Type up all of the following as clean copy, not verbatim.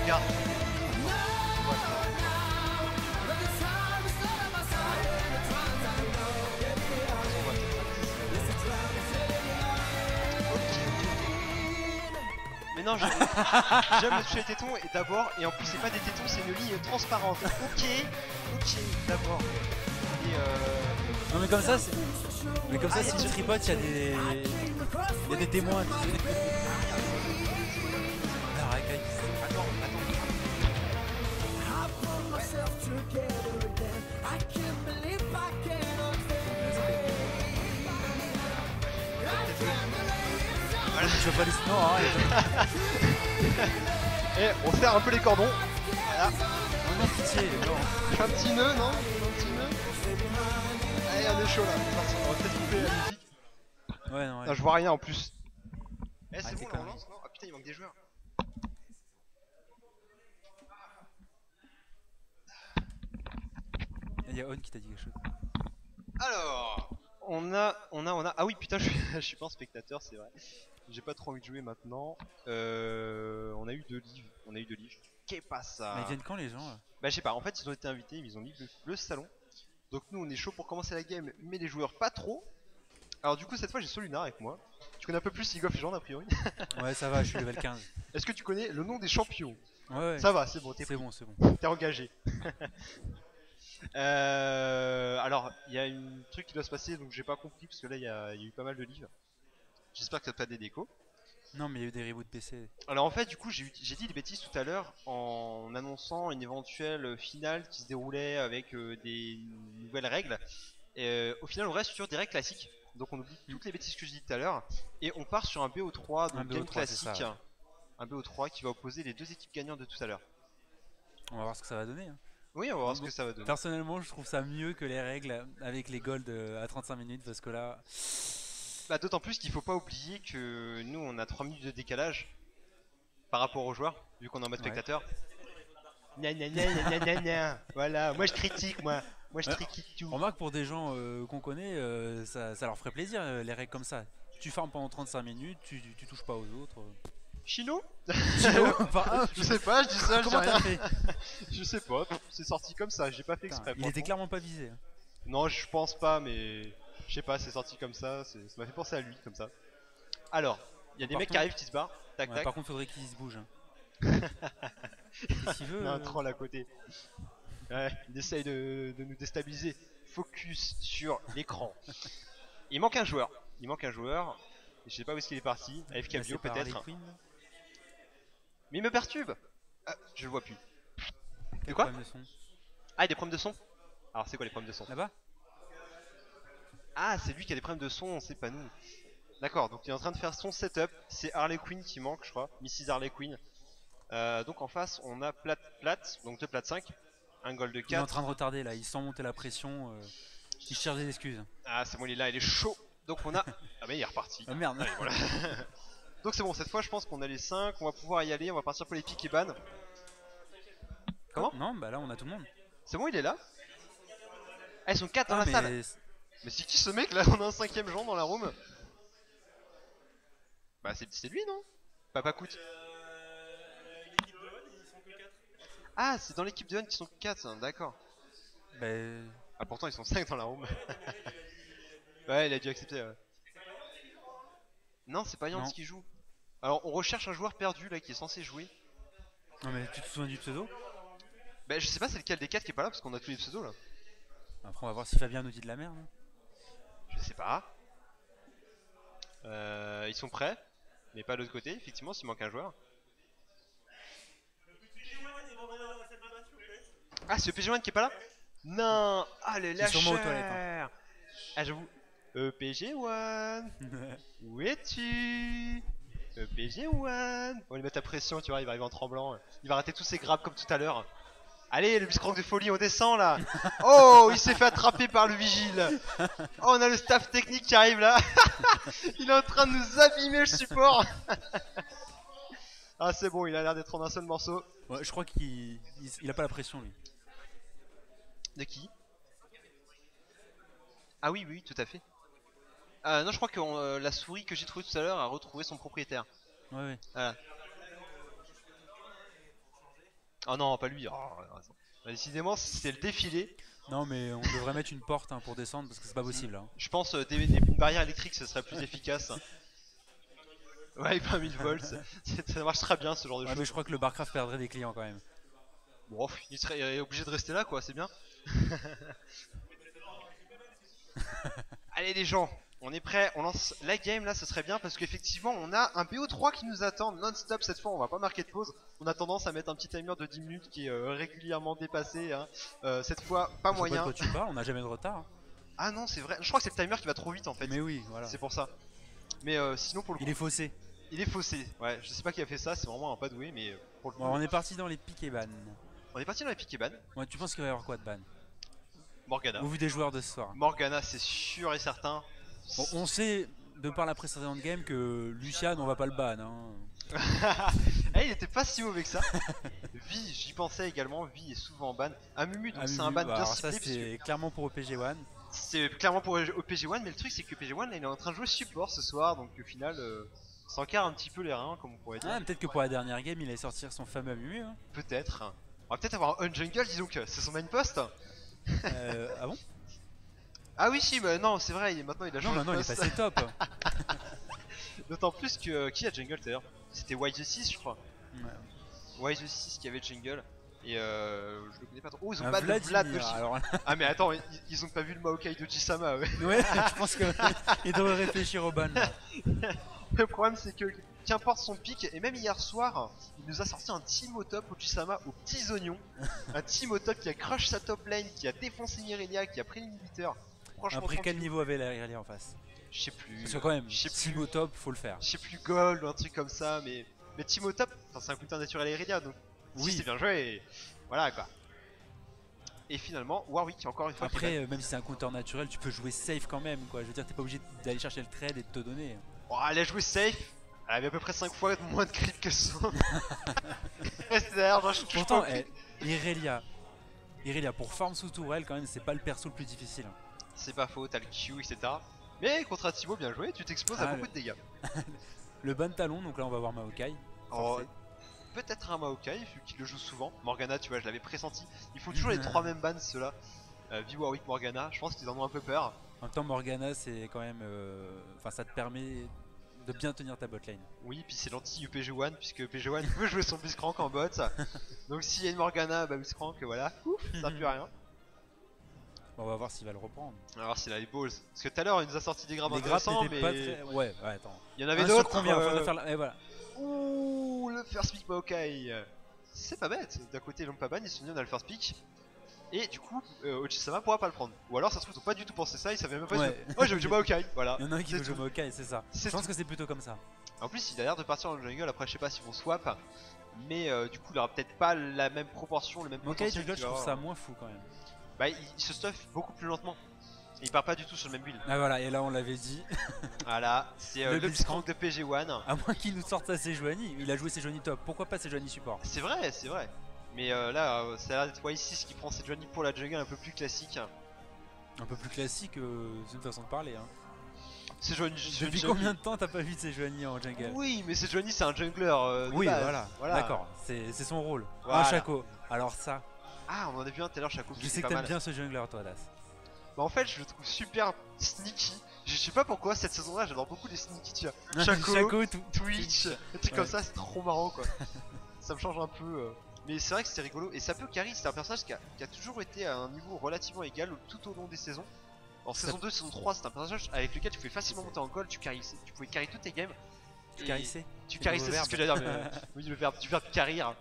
regarde. Mais non, j'aime toucher les tétons et d'abord, et en plus c'est pas des tétons, c'est une ligne transparente. Ok, d'abord. Et Non mais comme ça, mais comme ça si tu tripotes, il y a des témoins. Tu sais. Ah, racaille. attends. Voilà. Je veux pas les non, arrête. Et on serre un peu les cordons. Voilà. On a pitié, non. Un petit nœud, non? Un petit nœud. Allez, on est chaud là. On va peut-être couper la musique. Ouais, non, ouais. Non, je vois rien en plus. Eh, c'est Arrêtez bon, là, on conneries. lance, non? Ah putain, il manque des joueurs. Il y a On qui t'a dit quelque chose. Alors, on a. Ah oui, putain, je suis pas un spectateur, c'est vrai. J'ai pas trop envie de jouer maintenant. On a eu 2 livres. Qu'est pas ça? Mais ils viennent quand les gens là? Bah, je sais pas, en fait, ils ont été invités, ils ont mis le salon. Donc, nous, on est chaud pour commencer la game, mais les joueurs pas trop. Alors, du coup, cette fois, j'ai Solinar avec moi. Tu connais un peu plus League of Legends a priori? Ouais, ça va, je suis level 15. Est-ce que tu connais le nom des champions? Ouais. Ça va, c'est bon, C'est bon, c'est bon. t'es engagé. Alors, il y a un truc qui doit se passer, donc j'ai pas compris parce que là il y a eu pas mal de livres. J'espère que ça te fait des décos. Non, mais il y a eu des reboots PC. Alors en fait, du coup, j'ai dit des bêtises tout à l'heure en annonçant une éventuelle finale qui se déroulait avec des nouvelles règles. Et au final, on reste sur des règles classiques. Donc on oublie toutes les bêtises que je dis tout à l'heure et on part sur un BO3, donc Un game BO3, classique, c'est ça, ouais. un BO3 qui va opposer les 2 équipes gagnantes de tout à l'heure. On va voir ce que ça va donner. Hein. Oui, on va voir ce que ça va donner. Personnellement, je trouve ça mieux que les règles avec les golds à 35 minutes parce que là. Bah, d'autant plus qu'il faut pas oublier que nous on a 3 minutes de décalage par rapport aux joueurs, vu qu'on est en mode spectateur. Gna gna gna gna gna gna. Voilà, moi je critique, moi je critique tout. Remarque pour des gens qu'on connaît, ça leur ferait plaisir les règles comme ça. Tu farmes pendant 35 minutes, tu touches pas aux autres. Chino Enfin, Je sais pas, je dis ça, je dis comment t'as rien. fait? Je sais pas, c'est sorti comme ça, j'ai pas fait exprès. Il était clairement pas visé. Hein. Non, je pense pas, mais je sais pas, c'est sorti comme ça, ça m'a fait penser à lui comme ça. Alors, il y a des mecs qui arrivent qui se barrent, tac Ouais, tac. par contre, faudrait qu'il se bouge. Hein. Qu'est-ce qu'il veut Il y a un troll à côté. Ouais, il essaye de nous déstabiliser. Focus sur l'écran. Il manque un joueur. Je sais pas où est-ce qu'il est parti. AFK Là, Bio c'est par peut-être. Harley Quinn. Mais il me perturbe. Ah, je le vois plus. Quel quoi problème de son? Ah, il y a des problèmes de son. Alors c'est quoi les problèmes de son? Là-bas? Ah, c'est lui qui a des problèmes de son, c'est pas nous. D'accord, donc il est en train de faire son setup. C'est Harley Quinn qui manque, je crois. Mrs. Harley Quinn. Donc en face, on a Plat, donc 2 Plat 5. Un gold de 4. Il est en train de retarder là, il sent monter la pression. Il cherche des excuses. Ah, c'est bon, il est là, il est chaud. Donc on a. Ah, mais il est reparti. Ah merde. Allez, voilà. Donc c'est bon, cette fois je pense qu'on a les 5, on va pouvoir y aller, on va partir pour les piques et ban. Comment? Non, bah là on a tout le monde. C'est bon, il est là? Ah, ils sont 4 dans Ah, la mais salle. Mais c'est qui ce mec là? On a un 5ème Jean dans la room. Bah c'est lui non? Papa coûte. Ah, c'est dans l'équipe de Han qui sont 4, d'accord. bah, Ah, pourtant ils sont 5 dans la room. Ouais, il a dû accepter. Ouais. Non, c'est pas Yance Non. qui joue. Alors on recherche un joueur perdu là qui est censé jouer. non mais tu te souviens du pseudo? Bah je sais pas c'est lequel des 4 qui est pas là parce qu'on a tous les pseudos là. Après on va voir si Fabien nous dit de la merde. Hein. Je sais pas. Ils sont prêts, mais pas de l'autre côté, effectivement, s'il manque un joueur. Ah, c'est EPG1 qui est pas là? Non. Ah, le C'est sûrement aux lâcheur. toilettes, hein. Ah, j'avoue. EPG1, où es-tu? EPG1. On va lui mettre la pression, tu vois, il va arriver en tremblant. Il va rater tous ses grabs comme tout à l'heure. Allez, le biscroc de folie, on descend là. Oh, il s'est fait attraper par le vigile. Oh, on a le staff technique qui arrive là. Il est en train de nous abîmer le support. Ah, c'est bon, il a l'air d'être en un seul morceau. Ouais, je crois qu'il a pas la pression lui. De qui? Ah oui, oui, tout à fait. Non, je crois que la souris que j'ai trouvée tout à l'heure a retrouvé son propriétaire. Ouais, ouais. Voilà. Ah non, pas lui. Oh, attends. Décidément, c'est le défilé. Non, mais on devrait mettre une porte hein, pour descendre parce que c'est pas possible. Hein. Je pense une barrière électrique, ce serait plus efficace. Ouais, pas 1000 volts. Ça marchera bien ce genre de Ouais, mais choses. je crois que le Barcraft perdrait des clients quand même. Bon, il serait obligé de rester là, quoi. C'est bien. Allez les gens, on est prêts, on lance la game là, ce serait bien parce qu'effectivement on a un BO3 qui nous attend non-stop cette fois, on va pas marquer de pause. On a tendance à mettre un petit timer de 10 minutes qui est régulièrement dépassé, hein. Cette fois pas Je vois pas de moyen. quoi tu parles, on n'a jamais de retard. Hein. Ah non c'est vrai, je crois que c'est le timer qui va trop vite en fait. Mais oui, voilà. C'est pour ça. Mais sinon pour le coup, Il est faussé. il est faussé. Ouais, je sais pas qui a fait ça, c'est vraiment un pas doué mais pour le coup. Bon, on est parti dans les piques et ban. On est parti dans les pick et ban. Ouais, tu penses qu'il va y avoir quoi de ban Morgana. Au vu des joueurs de ce soir. Morgana c'est sûr et certain. Bon, on sait de par la précédente game que Lucian on va pas le ban. Hein. Eh, il était pas si mauvais que ça. Vi, j'y pensais également. Vi est souvent en ban. Amumu, donc Ah, c'est un ban bien alors ça ciblé. c'est clairement pour OPG1. C'est clairement pour OPG1, mais le truc c'est que OPG1 là, il est en train de jouer support ce soir, donc au final, s'encarre un petit peu les reins, comme on pourrait dire. Ah, peut-être que pour la dernière game il allait sortir son fameux Amumu. Hein. Peut-être. On va peut-être avoir un jungle, disons que c'est son main post. Ah bon? Ah oui, si, mais non, c'est vrai, maintenant il a Non, changé maintenant de il est post. passé top. D'autant plus que. Qui a jungle d'ailleurs? C'était Wise6, je crois. Ouais. Wise6 qui avait jungle. Et je le connais pas trop. Oh, ils ont Un ban le Vlad de Vladimir, Chi- alors Ah, mais attends, ils ont pas vu le Maokai de Chisama, ouais. ouais, je pense qu'il devrait réfléchir au ban. Là. Le problème c'est que qu'importe son pic, et même hier soir, il nous a sorti un team au top Ochisama aux petits oignons. Un team au top qui a crush sa top lane, qui a défoncé Irelia, qui a pris l'inhibiteur. Franchement, Après, quel tranquille. niveau avait la Irelia en face? Je sais plus. Parce que quand même, je sais si plus. au top, faut le faire. Je sais plus gold ou un truc comme ça, mais team au top, enfin, c'est un counter naturel à Irelia, donc Oui. si c'est bien joué, et voilà quoi. Et finalement, Warwick encore une fois. qui Après, même si c'est un counter naturel, tu peux jouer safe quand même. Quoi. Je veux dire, t'es pas obligé d'aller chercher le trade et de te donner. Oh, elle a joué safe. Elle avait à peu près 5 fois moins de creep que son. Reste derrière, genre, je touche Pourtant, pas au creep. Irelia, pour farm sous tourelle, quand même, c'est pas le perso le plus difficile. C'est pas faux, t'as le Q, etc. Mais contre un Timo, bien joué, tu t'exposes à Ah, beaucoup de dégâts. Le ban talon, donc là on va voir Maokai. Oh, forcé. peut-être un Maokai, vu qu'il le joue souvent. Morgana, tu vois, je l'avais pressenti. Il faut toujours les 3 mêmes bans, ceux-là. Vi, Warwick, Morgana, je pense qu'ils en ont un peu peur. En même temps, Morgana, c'est quand même. Enfin, ça te permet de bien tenir ta botlane. Oui, puis c'est l'anti-UPG1, puisque UPG1 peut jouer son Blitzcrank en bot. Donc s'il y a une Morgana, bah Blitzcrank, voilà, ouf, ça pue rien. Bon, on va voir s'il va le reprendre. On va voir s'il a les balls. Parce que tout à l'heure, il nous a sorti des grabs Les grappes intéressants, n'étaient mais pas très. Ouais, attends. il y en avait Un sur d'autres. combien Faudrait faire la... Et voilà. Ouh, le first pick Maokai. C'est pas bête. D'un côté, ils l'ont pas ban, ils se sont dit on a le first pick. Et du coup, Ochisama pourra pas le prendre. Ou alors, ça se trouve, ils ont pas du tout pensé ça, ils savaient même pas. Ouais. Oh, j'ai du Maokai, voilà. Il y en a un qui C'est veut jouer tout. Maokai, c'est ça. C'est Je pense tout. que c'est plutôt comme ça. En plus, il a l'air de partir dans le jungle. Après, je sais pas s'ils vont swap. Mais du coup, il aura peut-être pas la même proportion, le même Maokai potentiel. jungle, qu'il je va trouve ça avoir. moins fou quand même. Bah, il se stuff beaucoup plus lentement. Et il part pas du tout sur le même build. Ah voilà, et là on l'avait dit. Voilà, c'est Le le Blitzcrank. Blitzcrank de PG1. À moins qu'il nous sorte sa Sejuani. Il a joué Sejuani top. Pourquoi pas Sejuani support? C'est vrai, c'est vrai. Mais là, ça a l'air d'être Y6 qui prend cette Johnny pour la jungle un peu plus classique. Un peu plus classique, c'est une façon de parler. Hein. C'est Johnny. Depuis combien de temps t'as pas vu de Sejuani en jungle? Oui, mais c'est Johnny, c'est un jungler. De Oui, base. voilà. D'accord, c'est son rôle. Voilà. Un Shaco. Alors ça, Ah, on en a vu un tout à l'heure, Shaco. je Qui sais était que pas t'aimes mal. bien ce jungler toi, Das. Bah, en fait, je le trouve super sneaky. Je sais pas pourquoi cette saison-là, j'adore beaucoup les sneaky, tu vois. Shaco, Twitch, des trucs comme ça, c'est trop marrant quoi. Ça me change un peu. Mais c'est vrai que c'était rigolo. Et ça peut carry, c'est un personnage qui a toujours été à un niveau relativement égal tout au long des saisons. En saison 2, saison 3, c'est un personnage avec lequel tu pouvais facilement monter en gold, tu pouvais carry toutes tes games. Tu Et carissais? Tu C'est carrissais, le c'est verbe. ce que j'allais dire, mais oui, le verbe, du verbe carrir.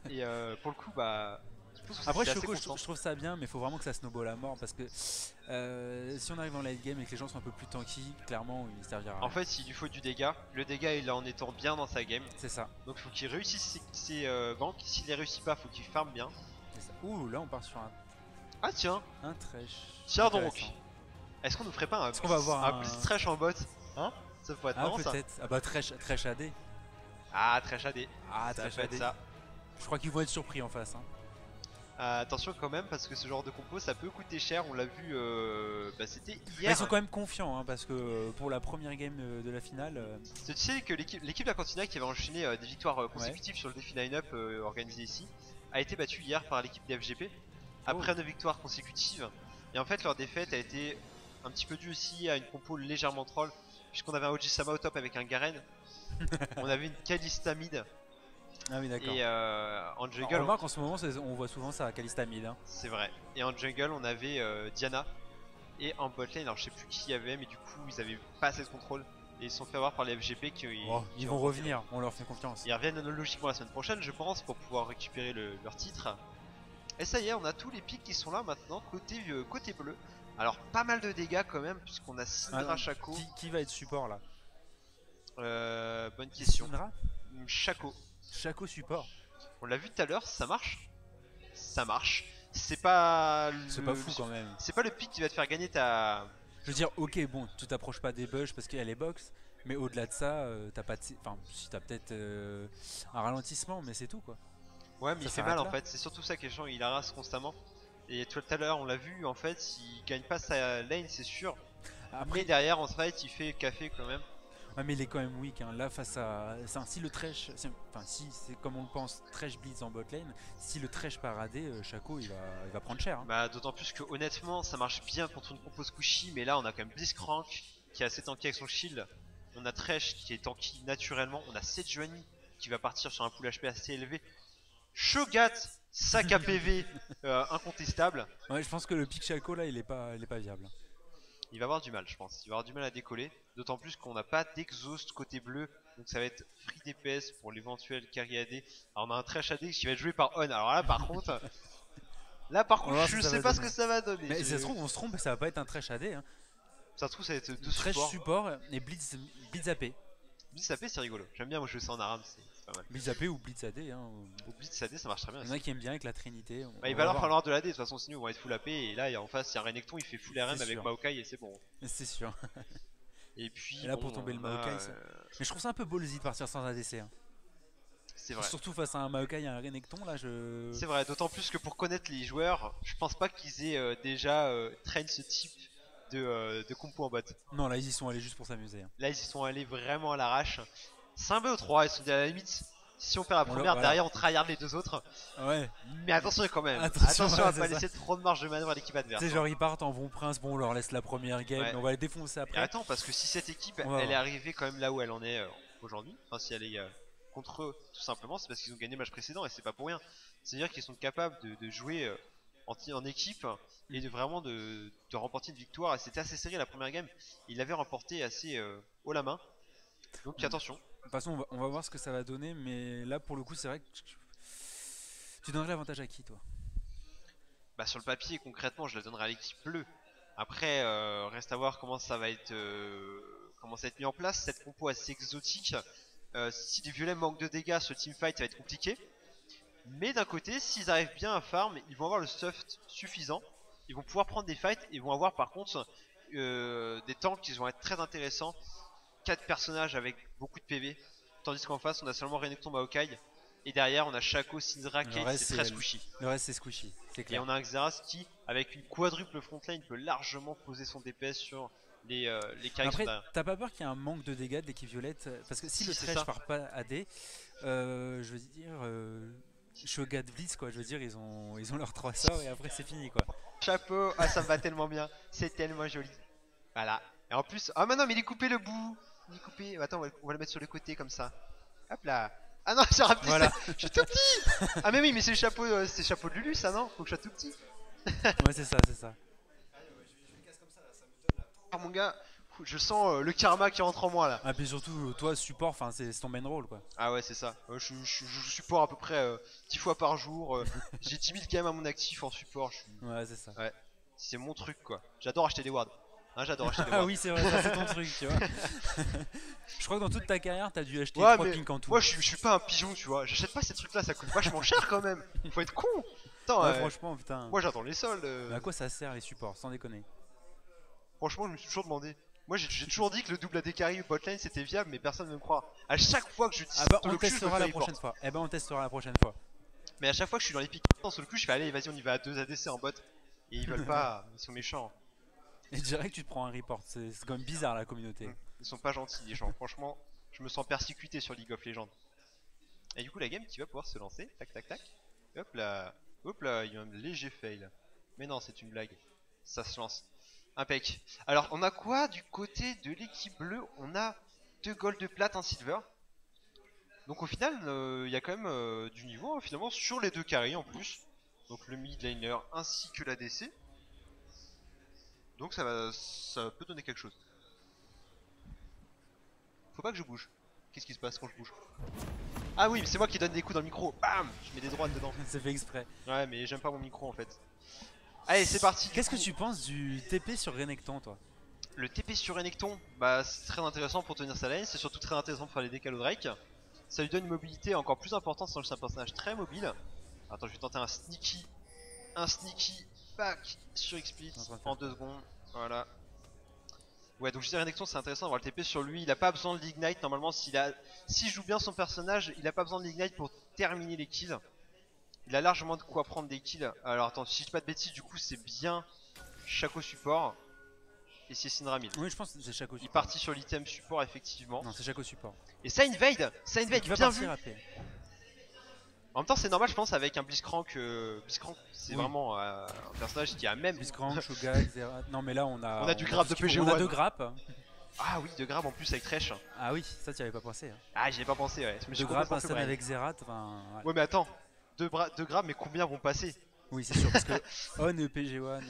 Et pour le coup, bah. Je pense que Après c'est assez Choco, constant. je trouve ça bien, mais faut vraiment que ça snowball à mort parce que si on arrive en late game et que les gens sont un peu plus tanky, clairement il servira à En rien. fait, il lui faut du dégât. Le dégât, il est en étant bien dans sa game. C'est ça. Donc, il faut qu'il réussisse ses ganks. S'il les réussit pas, faut qu'il farm bien. c'est ça. Ouh, là on part sur Ah, tiens, un trash. tiens donc. Intéressant. Est-ce qu'on nous ferait pas un Est-ce qu'on va avoir un blitz trash en bot? Hein? Ça pourrait être Ah marrant ça. peut-être. Ah bah trash AD. Ah, trash AD. Ah Ça trash peut être AD. ça. Je crois qu'ils vont être surpris en face. Hein. Attention quand même parce que ce genre de compo ça peut coûter cher, on l'a vu, bah, c'était Ah, hier. ils sont quand même confiants hein, parce que pour la première game de la finale. Tu sais que l'équipe de la Cantina qui avait enchaîné des victoires consécutives sur le défi line-up organisé ici, a été battu hier par l'équipe des FGP après 9 victoires consécutives. Et en fait, leur défaite a été un petit peu due aussi à une compo légèrement troll, puisqu'on avait un Ojisama au top avec un Garen, on avait une Kalista mid, Ah oui, d'accord. et en On jungle, remarque en ce moment, on voit souvent ça à Kalista mid. Hein. c'est vrai. Et en jungle, on avait Diana, et en botlane, alors je sais plus qui y avait, mais du coup, ils avaient pas assez de contrôle. Et ils se sont fait avoir par les FGP Oh, ils vont revenir, on leur fait confiance. Ils reviennent logiquement la semaine prochaine, je pense, pour pouvoir récupérer leur titre. Et ça y est, on a tous les pics qui sont là maintenant, côté bleu. Alors, pas mal de dégâts quand même, puisqu'on a Syndra, Shaco. Qui va être support là? Bonne question. Syndra? Shaco. Shaco support. On l'a vu tout à l'heure, ça marche. Ça marche. C'est pas. C'est pas fou quand même. C'est pas le pic qui va te faire gagner ta. Je veux dire, ok, bon, tu t'approches pas des bush parce qu'il y a les box, mais au-delà de ça, t'as pas de. Enfin, si t'as peut-être un ralentissement, mais c'est tout quoi. Ouais, mais Ça il fait mal s'arrête en là. fait, c'est surtout ça qui est chiant, il harasse constamment. Et tout à l'heure, on l'a vu, en fait, il gagne pas sa lane, c'est sûr. Après, Mais derrière, en fight, il fait café quand même. ouais, mais il est quand même weak. Hein. Là, face à. Enfin, si le Thresh. Enfin, si c'est comme on le pense, Thresh Blitz en bot lane, si le Thresh part AD, Shaco il va prendre cher. Hein. Bah, d'autant plus que honnêtement, ça marche bien contre une compo squishy, mais là, on a quand même Blitzcrank qui est assez tanky avec son shield. On a Thresh qui est tanky naturellement. On a Sejuani qui va partir sur un pool HP assez élevé. Shogat, sac à PV incontestable. Ouais, je pense que le pick Shaco là, il est pas viable. Il va avoir du mal, je pense. Il va avoir du mal à décoller. D'autant plus qu'on n'a pas d'exhaust côté bleu. Donc ça va être free DPS pour l'éventuel carry AD. Alors on a un Thresh AD qui va être joué par On. Alors là par contre. Je sais pas ce que ça va donner. Mais ça se trouve, on se trompe, ça va pas être un Thresh AD. Hein. Ça se trouve, ça va être deux Thresh supports. support et Blitz AP. Blitz AP, c'est rigolo. J'aime bien, moi je fais ça en ARAM, c'est pas mal. Blitz AP ou Blitz AD. Hein. Ou Blitz AD, ça marche très bien. Il y en a qui aiment bien avec la Trinité. Bah, il va leur falloir de l'AD, de toute façon, sinon ils vont être full AP. Et là, en face, il y a Renekton, il fait full RM avec Maokai et c'est bon. C'est sûr. Et puis. Et là, pour tomber le Maokai, mais je trouve ça un peu ballsy de partir sans ADC. Hein. C'est vrai. Surtout face à un Maokai et un Renekton, là je. C'est vrai, d'autant plus que pour connaître les joueurs, je pense pas qu'ils aient déjà train ce type de compo en bot. Non, là ils y sont allés juste pour s'amuser. Hein. Là, ils y sont allés vraiment à l'arrache. C'est un BO3, ils sont dit à la limite. Si on perd la première, voilà. derrière on tryhard les deux autres. Ouais. Mais attention quand même. Attention à pas laisser trop de marge de manœuvre à l'équipe adverse. Tu sais, genre ils partent en bon prince, bon on leur laisse la première game, mais on va les défoncer après. Et attends, parce que si cette équipe elle est arrivée quand même là où elle en est aujourd'hui, enfin si elle est contre eux tout simplement, c'est parce qu'ils ont gagné le match précédent et c'est pas pour rien. C'est-à-dire qu'ils sont capables de jouer en équipe et de remporter une victoire. Et c'était assez serré la première game. Ils l'avaient remporté assez haut la main. Donc attention. De toute façon, on va voir ce que ça va donner, mais là pour le coup, c'est vrai que tu donnerais l'avantage à qui, toi? Bah, sur le papier, concrètement, je la donnerai à l'équipe bleue. Après, reste à voir comment ça va être mis en place. Cette compo assez exotique. Si les violets manquent de dégâts, ce teamfight va être compliqué. Mais d'un côté, s'ils arrivent bien à farm, ils vont avoir le stuff suffisant. Ils vont pouvoir prendre des fights. Ils vont avoir par contre des tanks qui vont être très intéressants. 4 personnages avec beaucoup de PV. Tandis qu'en face, on a seulement Renekton Maokai. Et derrière, on a Shaco, Syndra, Kate, c'est très squishy. Le reste, c'est squishy, c'est clair. Et on a un Xerath qui, avec une quadruple frontline, peut largement poser son DPS sur les carries. Après, t'as pas peur qu'il y ait un manque de dégâts de l'équipe violette? Parce que si le Thresh part pas AD, je veux dire, Shogat Blitz, quoi, je veux dire, ils ont leurs 3 sorts et après c'est fini, quoi. Chapeau, ah ça me va tellement bien, c'est tellement joli. Voilà. Et en plus, ah mais non, mais il est coupé le bout. Il est coupé. Attends, on va le mettre sur le côté comme ça. Hop là. Ah non, j'ai rappelé, voilà. Je suis tout petit. Ah mais oui, mais c'est le chapeau de Lulu, ça non? Faut que je sois tout petit. Ouais, c'est ça, c'est ça. Ah mon gars, je sens le karma qui rentre en moi là. Ah, puis surtout, toi, support, enfin, c'est ton main role, quoi. Ah ouais, c'est ça. Je support à peu près 10 fois par jour. J'ai 10 000 games à mon actif en support. Ouais, c'est ça. Ouais, c'est mon truc quoi. J'adore acheter des wards. Hein, j'adore acheter des wards. Ah oui, c'est vrai, ça c'est ton truc, tu vois. Je crois que dans toute ta carrière, t'as dû acheter 3 pinks en tout. Moi, je suis pas un pigeon, tu vois. J'achète pas ces trucs là, ça coûte vachement cher quand même. Faut être con. Attends, ouais, franchement, putain. Moi, j'attends les soldes. Mais à quoi ça sert les supports, sans déconner? Franchement, je me suis toujours demandé. Moi, j'ai toujours dit que le double AD carry botlane c'était viable, mais personne ne me croit. À chaque fois que je dis ah bah, on testera la prochaine fois. Eh ben, on testera la prochaine fois. Mais à chaque fois que je suis dans les pics, sur le coup, je fais allez, vas-y, on y va à 2 ADC en bot. Et ils veulent pas, ils sont méchants. Et direct, tu te prends un report. C'est quand même bizarre la communauté. Ils sont pas gentils, les gens. Franchement, je me sens persécuté sur League of Legends. Et du coup, la game qui va pouvoir se lancer. Tac, tac, tac. Hop là, il y a un léger fail. Mais non, c'est une blague. Ça se lance. Impec. Alors, on a quoi du côté de l'équipe bleue? On a 2 gold de plate, un silver. Donc au final, il y a quand même du niveau finalement sur les deux carries en plus. Donc le mid laner ainsi que l'ADC. Donc ça peut donner quelque chose. Faut pas que je bouge. Qu'est-ce qui se passe quand je bouge? Ah oui, c'est moi qui donne des coups dans le micro. Bam! Je mets des droites dedans. C'est fait exprès. Ouais, mais j'aime pas mon micro en fait. Allez, c'est parti. Qu'est-ce que tu penses du TP sur Renekton, toi? Le TP sur Renekton, bah c'est très intéressant pour tenir sa lane. C'est surtout très intéressant pour faire les décals au Drake. Ça lui donne une mobilité encore plus importante, c'est un personnage très mobile. Attends, je vais tenter un sneaky back sur XSplit en 2 secondes. Voilà. Ouais, donc je disais Renekton, c'est intéressant d'avoir le TP sur lui. Il a pas besoin de l'ignite normalement. S'il joue bien son personnage, il a pas besoin de l'ignite pour terminer les kills. Il a largement de quoi prendre des kills. Alors attends, si je dis pas de bêtises, du coup c'est bien Shaco support. Et c'est Syndra mid. Oui, je pense que c'est Shaco support. Il est parti sur l'item support effectivement. Non, c'est Shaco support. Et ça invade bien vu. En même temps, c'est normal, je pense, avec un Blitzcrank. Blitzcrank, c'est vraiment un personnage qui a même. Blitzcrank, Shogat, Xerath. Non, mais là, on a du grab de PG1. On a 2 grappes. Ah oui, 2 grab en plus avec Thresh. Ah oui, ça, tu avais pas pensé. Hein. Ah, j'y avais pas pensé, ouais. 2 grappes, un stun avec Xerath. Enfin, ouais, mais attends, 2 grabs, mais combien vont passer? Oui, c'est sûr, parce que On et PG1.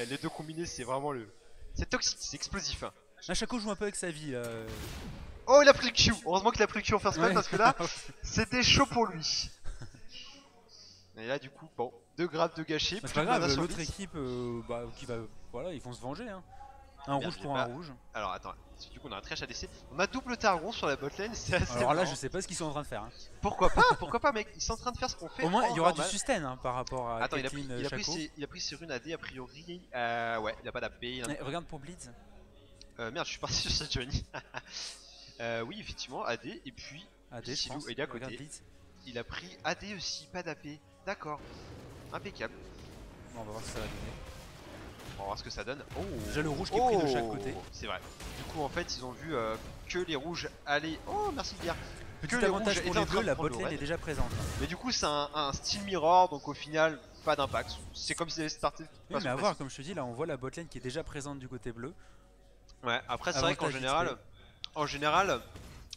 Les deux combinés, c'est vraiment le. C'est toxique, c'est explosif. Là, Shaco joue un peu avec sa vie. Oh, il a pris le Q. Heureusement qu'il a pris le Q en first man parce que là, c'était chaud pour lui. Et là, du coup, bon, 2 grabs de gâchés. C'est pas grave, l'autre équipe qui va. Voilà, ils vont se venger. Hein. Un rouge pour un rouge. Alors attends, du coup, on a un Thresh ADC. On a double Targon sur la botlane, c'est assez. Alors là, je sais pas ce qu'ils sont en train de faire. Hein. Pourquoi pas, mec? Ils sont en train de faire ce qu'on fait. Au moins, il y aura du sustain hein, par rapport à. Attends, Caitlyn, il a pris ses runes AD a priori. Ouais, il a pas d'AP. Regarde pour Blitz. Merde, je suis parti sur cette Johnny. Oui, effectivement, AD, et puis AD, je pense. il est à côté. Il a pris AD aussi, pas d'AP. D'accord, impeccable. Bon, on va voir ce que ça va donner. On va voir ce que ça donne. Oh, déjà le rouge qui est pris de chaque côté. C'est vrai. Du coup, en fait, ils ont vu que les rouges allaient. Oh, merci Pierre. Petit avantage pour les bleus, la botlane est déjà présente. Mais du coup, c'est un style mirror, donc au final, pas d'impact. C'est comme s'ils avaient starté. Oui, mais à voir, comme je te dis, là on voit la botlane qui est déjà présente du côté bleu. Ouais, après, c'est vrai qu'en général,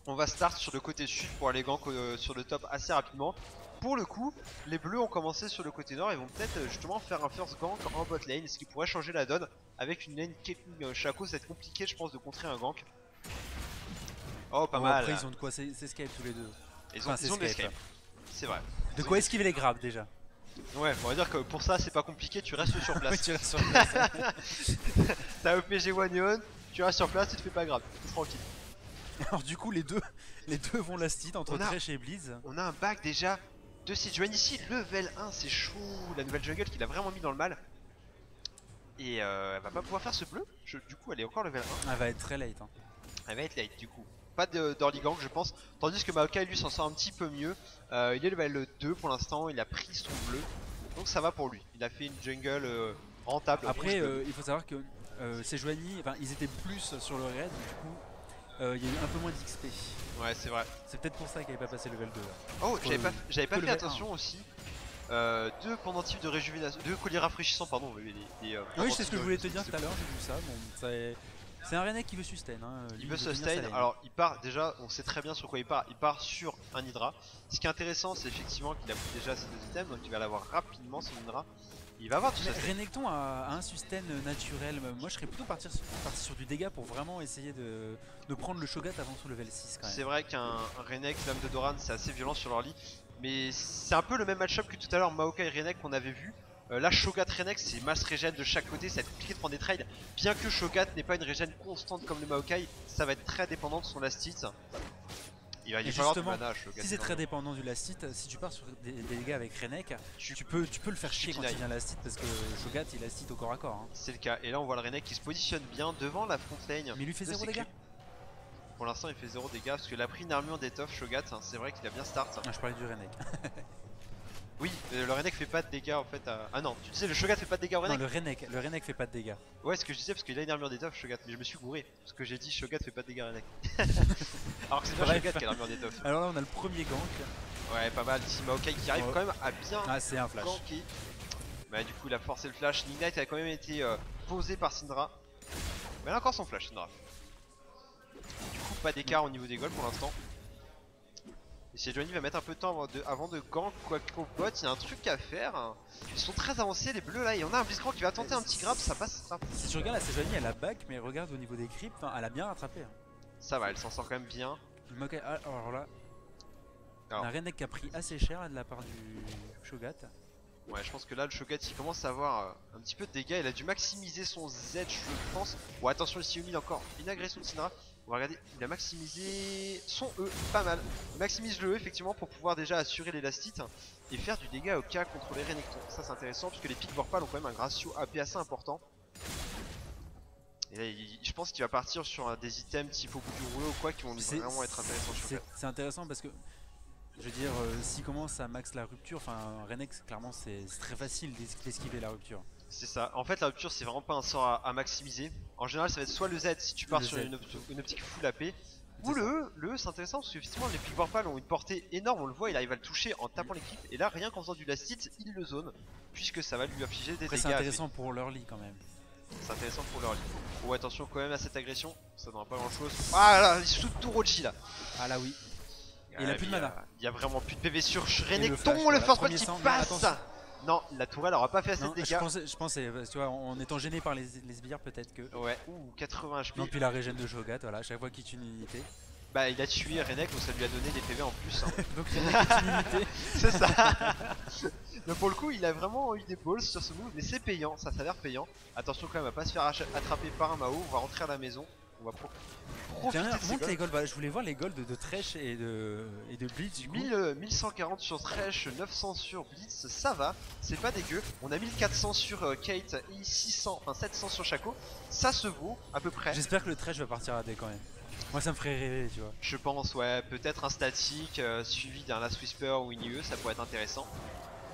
on va start sur le côté sud pour aller gank sur le top assez rapidement. Pour le coup, les bleus ont commencé sur le côté nord et vont peut-être justement faire un first gank en bot lane, ce qui pourrait changer la donne. Avec une lane Caitlyn Shaco, ça va être compliqué, je pense, de contrer un gank. Oh, pas mal. Après, ils ont de quoi s'escape tous les deux. Ils ont de l'escape. C'est vrai. De quoi esquiver les grabs déjà. Ouais, on va dire que pour ça, c'est pas compliqué, tu restes sur place. Oui, tu restes sur place. T'as EPG One Ion, tu restes sur place, tu te fais pas grave, t'es tranquille. Alors, du coup, les deux vont last hit entre Thresh et Blitz. On a un bac déjà de Sejuani ici, level 1, c'est chaud. La nouvelle jungle qu'il a vraiment mis dans le mal. Et elle va pas pouvoir faire ce bleu. Du coup, elle est encore level 1. Elle va être très late. Hein. Elle va être late, du coup. Pas d'early gank, je pense. Tandis que Maokai, lui, s'en sort un petit peu mieux. Il est level 2 pour l'instant. Il a pris son bleu. Donc ça va pour lui. Il a fait une jungle rentable. Après, il faut savoir que Sejuani, ils étaient plus sur le raid. Du coup, il y a eu un peu moins d'XP. Ouais, c'est vrai. C'est peut-être pour ça qu'il n'avait pas passé level 2 là. Oh, j'avais pas fait attention aussi. 2 pendentifs de réjuvénation, 2 colliers rafraîchissants, pardon. Oui, c'est ce que je voulais te dire tout à l'heure, j'ai vu ça. Bon, c'est un Renek qui veut sustain. Hein. Il veut sustain, alors il part déjà, on sait très bien sur quoi il part. Il part sur un Hydra. Ce qui est intéressant, c'est effectivement qu'il a pris déjà ses 2 items, donc il va l'avoir rapidement son Hydra. Il va avoir du sustain. Renekton a un sustain naturel. Moi, je serais plutôt parti sur du dégât pour vraiment essayer de prendre le Shogat avant son level 6 quand même. C'est vrai qu'un Renek, Lame de Doran, c'est assez violent sur leur lit. Mais c'est un peu le même match-up que tout à l'heure Maokai et Renek qu'on avait vu. Là, Shogat Renek, c'est mass régène de chaque côté, ça va être compliqué de prendre des trades. Bien que Shogat n'est pas une régène constante comme le Maokai, ça va être très dépendant de son last hit. Il va y falloir du mana, Shogat. Si c'est très dépendant du last hit, si tu pars sur des dégâts avec Renek, tu peux le faire chier quand il vient last hit parce que Shogat il last hit au corps à corps. Hein. C'est le cas, et là on voit le Renek qui se positionne bien devant la front lane. Mais il lui fait 0 dégâts. Pour l'instant il fait 0 dégâts parce qu'il a pris une armure d'étoffe Shogat, hein. C'est vrai qu'il a bien start. Ah, je parlais du Renek. Oui, le Renek fait pas de dégâts en fait à... Ah non, tu disais le Shogat fait pas de dégâts au Renek? Non, le Renek fait pas de dégâts. Ouais, ce que je disais parce qu'il a une armure d'étoffe Shogat, mais je me suis gouré. Parce que j'ai dit Shogat fait pas de dégâts Renek. Alors que c'est pas Shogat qui a l'armure d'étoffe. Alors là on a le premier gank. Ouais, pas mal. Ici Maokai qui arrive quand même à bien c'est un flash. ganker. Bah du coup il a forcé le flash. Ignite a quand même été posé par Syndra. Mais elle a encore son flash Syndra. Du coup pas d'écart au niveau des goals pour l'instant. Et Sejuani va mettre un peu de temps avant de gank quoi qu'au bot. Il y a un truc à faire. Ils sont très avancés les bleus là. Et on a un Blitzcrank qui va tenter un petit grab, ça passe. Si tu regardes la Sejuani elle a back, mais regarde au niveau des creeps, elle a bien rattrapé. Ça va, elle s'en sort quand même bien. Alors là, on a Renek qui a pris assez cher là, de la part du Shogat. Ouais, je pense que là le Shogat il commence à avoir un petit peu de dégâts. Il a dû maximiser son Z, je pense. Bon, attention, ici Umi encore une agression de Syndra. On va regarder, il a maximisé son E, pas mal. Il maximise le E effectivement pour pouvoir déjà assurer l'élastite et faire du dégât au K contre les Renekton. Ça c'est intéressant puisque les pics Vorpal ont quand même un ratio AP assez important. Et là je pense qu'il va partir sur des items type au bout du rouleau ou quoi qui vont vraiment être intéressants. C'est intéressant parce que je veux dire, s'il commence à max la rupture, enfin Renex clairement c'est très facile d'esquiver la rupture. C'est ça, en fait la rupture c'est vraiment pas un sort à maximiser. En général ça va être soit le Z si tu pars sur une optique full AP, ou le E c'est intéressant parce que effectivement les pics Vorpal ont une portée énorme, on le voit, il arrive à le toucher en tapant l'équipe. Et là rien qu'en faisant du last hit, il le zone, puisque ça va lui infliger des dégâts. C'est intéressant pour l'early quand même. C'est intéressant pour l'early. Oh attention quand même à cette agression, ça donnera pas grand chose. Ah là, il shoot tout Rochi là. Ah là oui. Et il a plus de mana. Il y a vraiment plus de PV sur Renekton, le first blood qui passe. Non, la tourelle aura pas fait assez de dégâts. Je pensais, tu vois, en étant gêné par les sbires peut-être que... Ouais, ouh, 80 HP. Non, puis la régène de Shogat, voilà, à chaque fois qu'il tue une unité. Bah il a tué Renek, donc ça lui a donné des PV en plus. Hein. Donc Renek est une unité. C'est ça. Donc pour le coup, il a vraiment eu des balls sur ce move, mais c'est payant, ça s'avère payant. Attention quand même à pas se faire attraper par un Mao, on va rentrer à la maison. On va profiter de les golds. Je voulais voir les golds de Thresh et de Blitz du coup. 1140 sur Thresh, 900 sur Blitz, ça va, c'est pas dégueu. On a 1400 sur Kate et 600, enfin 700 sur Shaco, ça se vaut à peu près. J'espère que le Thresh va partir à D quand même. Moi ça me ferait rêver, tu vois. Je pense, ouais, peut-être un statique suivi d'un Last Whisper ou une IE, ça pourrait être intéressant.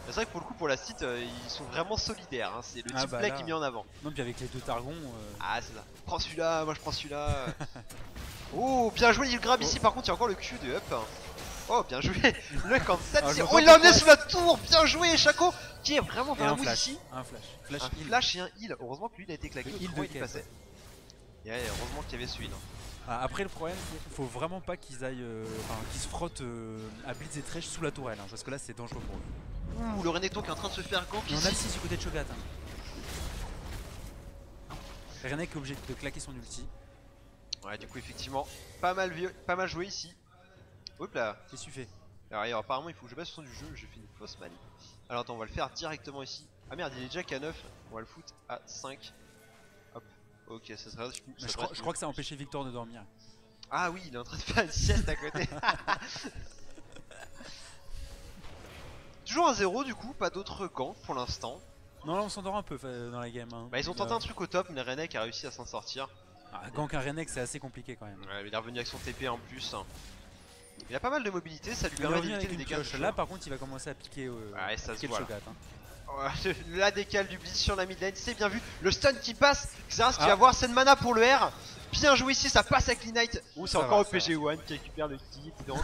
C'est vrai que pour le coup, pour la site, ils sont vraiment solidaires, hein. C'est le team play qui est mis en avant. Non, puis avec les deux Targons. Ah, c'est ça. Prends celui-là, moi je prends celui-là. Oh, bien joué, il grab ici. Par contre, il y a encore le Q de Up. Oh, bien joué. Le camp 7, oh, il l'a emmené sous la tour. Bien joué, Shaco, qui est vraiment dans la mousse ici. Un flash. Un flash et un heal. Heureusement que lui, il a été claqué. Il passait. Et ouais, heureusement qu'il y avait celui là. Après le problème, faut vraiment pas qu'ils aillent, qu'ils se frottent à Blitz et Thresh sous la tourelle, hein, parce que là c'est dangereux pour eux. Ouh, le Renekton qui est en train de se faire gank ici. On a le 6 du côté de Shogat. Renek est obligé de claquer son ulti. Ouais, du coup effectivement, pas mal joué ici. Hop là. Qu'est-ce que tu fais? Alors apparemment il faut que je baisse le son du jeu, j'ai fait une fausse manie. Alors attends, on va le faire directement ici. Ah merde, il est déjà qu'à 9, on va le foutre à 5. Hop, ok, ça serait... Je crois que ça a empêché Victor de dormir. Ah oui, il est en train de faire une sieste à côté. Toujours un 0 du coup, pas d'autres ganks pour l'instant. Non, là on s'endort un peu dans la game. Hein. Bah ils ont tenté un truc au top, mais Renek a réussi à s'en sortir. Gank un Renek c'est assez compliqué quand même. Ouais, il est revenu avec son TP en plus. Il a pas mal de mobilité, ça lui permet d'éviter les dégâts. Là par contre il va commencer à piquer, ouais, ça se le voit, Shogat. La décale du blitz sur la mid lane, c'est bien vu. Le stun qui passe, Xerath qui va avoir cette mana pour le R. Bien joué ici, ça passe avec l'Ignite. Oh, c'est encore OPG1 qui récupère le kit. Donc.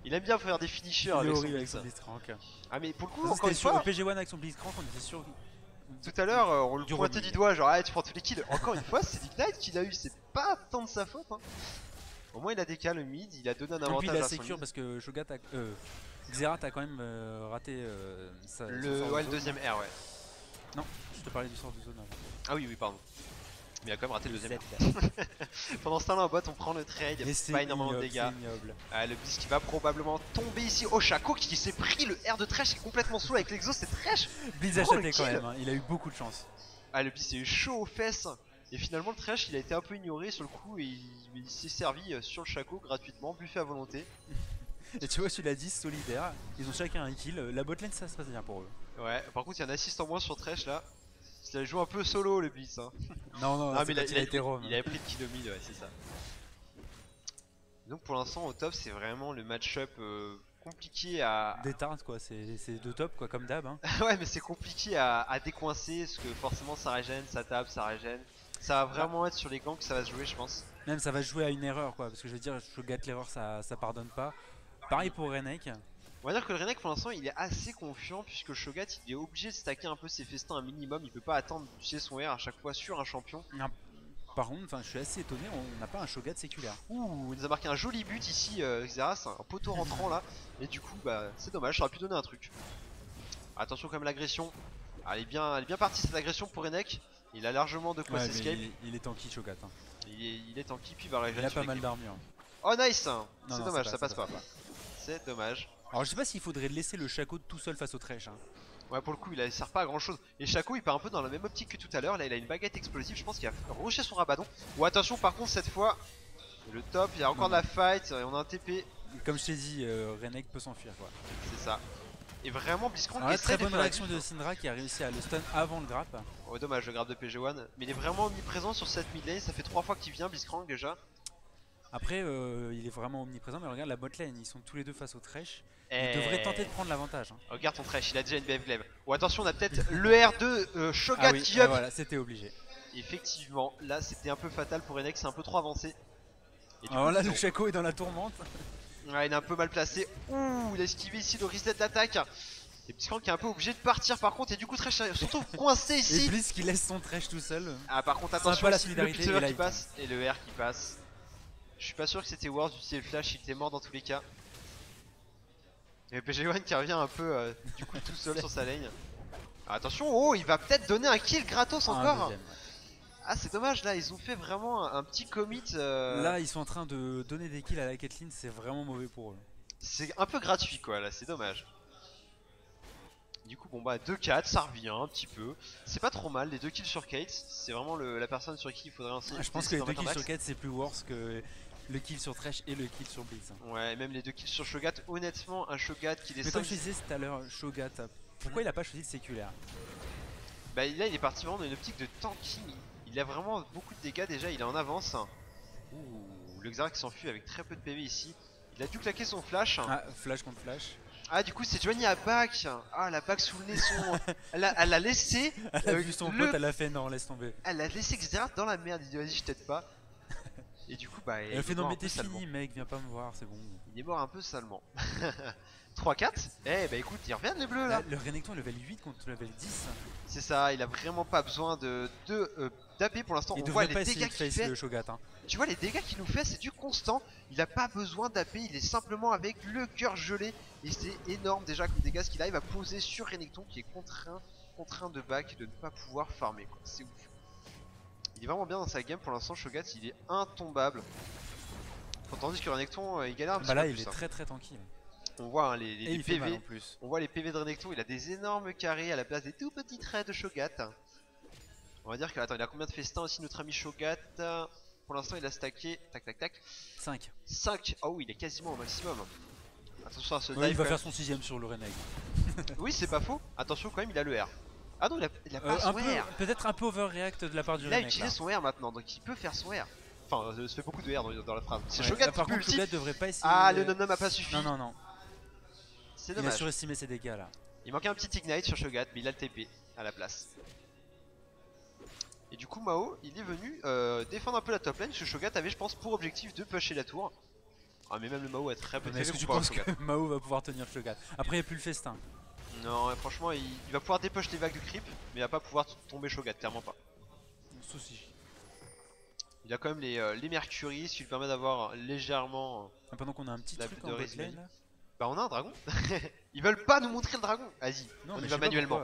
Il aime bien faire des finishers avec son Blitzcrank. Ah, mais pour le coup, encore une fois. OPG1 avec son Blitzcrank, on était sûr. Tout à l'heure, on le pointait du doigt, genre, ah, tu prends tous les kills. Encore une fois, c'est l'Ignite qu'il a eu, c'est pas tant de sa faute. Hein. Au moins, il a décalé le mid, il a donné un avantage. Et puis il a sécure parce que Shogat a. Xerath a quand même raté le deuxième R, ouais. Non, je te parlais du sort de zone avant. Ah oui, pardon. Mais il a quand même raté le deuxième R. Pendant ce temps là en bot, on prend le trade, pas énormément de dégâts. Le Blitz qui va probablement tomber ici. Oh, Shaco qui s'est pris le R de Thresh, qui est complètement saoul avec l'exo, c'est Thresh. Blitz a chaté quand même, hein. Il a eu beaucoup de chance. Ah, le Blitz est chaud aux fesses. Et finalement, le Thresh il a été un peu ignoré sur le coup et il s'est servi sur le Shaco gratuitement, buffé à volonté. Et tu vois, tu l'as dit, solidaire, ils ont chacun un kill, la botlane ça se passe bien pour eux. Ouais, par contre il y a un assist en moins sur Thresh là. Il a joué un peu solo le Blitz hein. Non, mais il a été Rome. Il avait pris le kill au mid, ouais c'est ça. Donc pour l'instant au top c'est vraiment le match-up compliqué à... Détarte quoi, c'est de top quoi, comme d'hab hein. Ouais mais c'est compliqué à décoincer parce que forcément ça régène, ça tape, ça régène. Ça va vraiment être sur les ganks que ça va se jouer je pense. Même ça va se jouer à une erreur quoi, parce que je veux dire, Shogat l'erreur ça pardonne pas. Pareil pour Renek. On va dire que le Renek pour l'instant il est assez confiant puisque Shogat il est obligé de stacker un peu ses festins un minimum, il peut pas attendre d'utiliser son R à chaque fois sur un champion. Par contre, je suis assez étonné, on n'a pas un Shogat séculaire. Ouh, il nous a marqué un joli but ici, Xerath, un poteau rentrant là, et du coup bah c'est dommage, ça aurait pu donner un truc. Attention quand même l'agression, elle est bien partie cette agression pour Renek, il a largement de quoi s'escape. Il est tanky Shogat. Hein. Il est tanky puis il va réagir. Il a pas mal d'armure. Oh nice, c'est dommage, ça passe pas. C'est dommage. Alors je sais pas s'il faudrait laisser le Shaco tout seul face au Thresh. Hein. Ouais pour le coup il sert pas à grand chose. Et Shaco il part un peu dans la même optique que tout à l'heure. Là il a une baguette explosive, je pense qu'il va rusher son Rabadon. Ou attention par contre cette fois, le top, il y a encore de la fight, et on a un TP. Comme je t'ai dit, Renek peut s'enfuir quoi. C'est ça. Et vraiment Blitzcrank très bonne réaction de Syndra qui a réussi à le stun avant le grab. Oh dommage le grab de PG1. Mais il est vraiment omniprésent sur cette mid lane, ça fait 3 fois qu'il vient Blitzcrank déjà. Après il est vraiment omniprésent, mais regarde la bot lane, ils sont tous les deux face au Thresh. Il devrait tenter de prendre l'avantage. Hein. Regarde ton Thresh, il a déjà une BF glaive. Ou attention, on a peut-être le R2 Shogat qui up. Voilà, c'était obligé. Effectivement, là c'était un peu fatal pour Renek, c'est un peu trop avancé. Et alors là, le Shaco est dans la tourmente. Ouais, il est un peu mal placé. Ouh, il a esquivé ici le reset d'attaque. Et Blitzcrank qui est un peu obligé de partir par contre, et du coup Thresh surtout coincé ici. Et Blitz qui laisse son Thresh tout seul. Ah, par contre, attention, pas la ici, le solidarité Pixel qui passe et le R qui passe. Je suis pas sûr que c'était worth d'utiliser le flash, il était mort dans tous les cas. Et PG1 qui revient un peu du coup tout seul sur sa lane. Ah, attention, oh il va peut-être donner un kill gratos encore. Ah c'est dommage là, ils ont fait vraiment un petit commit. Là ils sont en train de donner des kills à la Caitlyn, c'est vraiment mauvais pour eux. C'est un peu gratuit quoi là, c'est dommage. Du coup bon bah 2-4, ça revient un petit peu. C'est pas trop mal, les 2 kills sur Kate, c'est vraiment la personne sur qui il faudrait ainsi. Je pense que les 2 kills sur Kate c'est plus worse que le kill sur Thresh et le kill sur Blitz. Ouais, même les 2 kills sur Shogat, honnêtement, un Shogat qui descend. Mais comme je disais tout à l'heure, Shogat, pourquoi il a pas choisi le séculaire? Bah là, il est parti vraiment dans une optique de tanking. Il a vraiment beaucoup de dégâts déjà, il est en avance. Ouh, le Xerath qui s'enfuit avec très peu de PV ici. Il a dû claquer son flash. Ah, flash contre flash. Ah, du coup, c'est Joanie à back. Ah, la back sous le nez, son. Elle a laissé. Elle a vu son pote, elle a fait non, laisse tomber. Elle a laissé Xerath dans la merde. Il dit, vas-y, je t'aide pas. Et du coup, bah. Elle a fait non, mais t'es fini, mec, viens pas me voir, c'est bon. Il est mort un peu salement. 3-4. Eh bah écoute, ils reviennent les bleus là. Le Renekton level 8 contre level 10. C'est ça, il a vraiment pas besoin d'AP pour l'instant. On voit les dégâts qu'il fait. Le Shogat, hein. Tu vois les dégâts qu'il nous fait, c'est du constant. Il a pas besoin d'AP, il est simplement avec le cœur gelé. Et c'est énorme déjà comme dégâts ce qu'il arrive à poser sur Renekton qui est contraint de back et de ne pas pouvoir farmer quoi. C'est ouf. Il est vraiment bien dans sa game pour l'instant. Shogat il est intombable. Tandis que Renekton il galère un petit peu. Bah là plus, il est très tanky. On voit hein, les PV, en plus. On voit les PV de Renekton, il a des énormes carrés à la place des tout petits traits de Shogat. On va dire que, attends, il a combien de festins aussi notre ami Shogat? Pour l'instant il a stacké, tac tac tac. 5. 5, oh oui il est quasiment au maximum. Attention à ce dive. Ouais, il va faire son 6ème sur le Reneg. Oui c'est pas faux, attention quand même il a le R. Ah non il a pas son R. Peut-être un peu overreact de la part du Reneg. Il a utilisé son R maintenant, donc il peut faire son R. Enfin, ça fait beaucoup de R dans la phrase. C'est Shogat par qui contre, Shogat devrait pas essayer. Ah le non-nom a pas suffi. Non. C'est dommage. Il a surestimé ses dégâts là. Il manquait un petit Ignite sur Shogat, mais il a le TP à la place. Et du coup Mao, il est venu défendre un peu la top lane, parce que Shogat avait je pense pour objectif de pusher la tour. Ah mais même le Mao a très peu de Est-ce que tu penses que Mao va pouvoir tenir Shogat? Après il n'y a plus le festin. Non franchement il va pouvoir dépush les vagues de creep, mais il va pas pouvoir tomber Shogat, clairement pas. Souci. Il a quand même les Mercury, ce qui lui permet d'avoir légèrement... Pendant qu'on a un petit truc en bot lane là. Bah on a un dragon. Ils veulent pas nous montrer le dragon. Vas-y, on y va manuellement.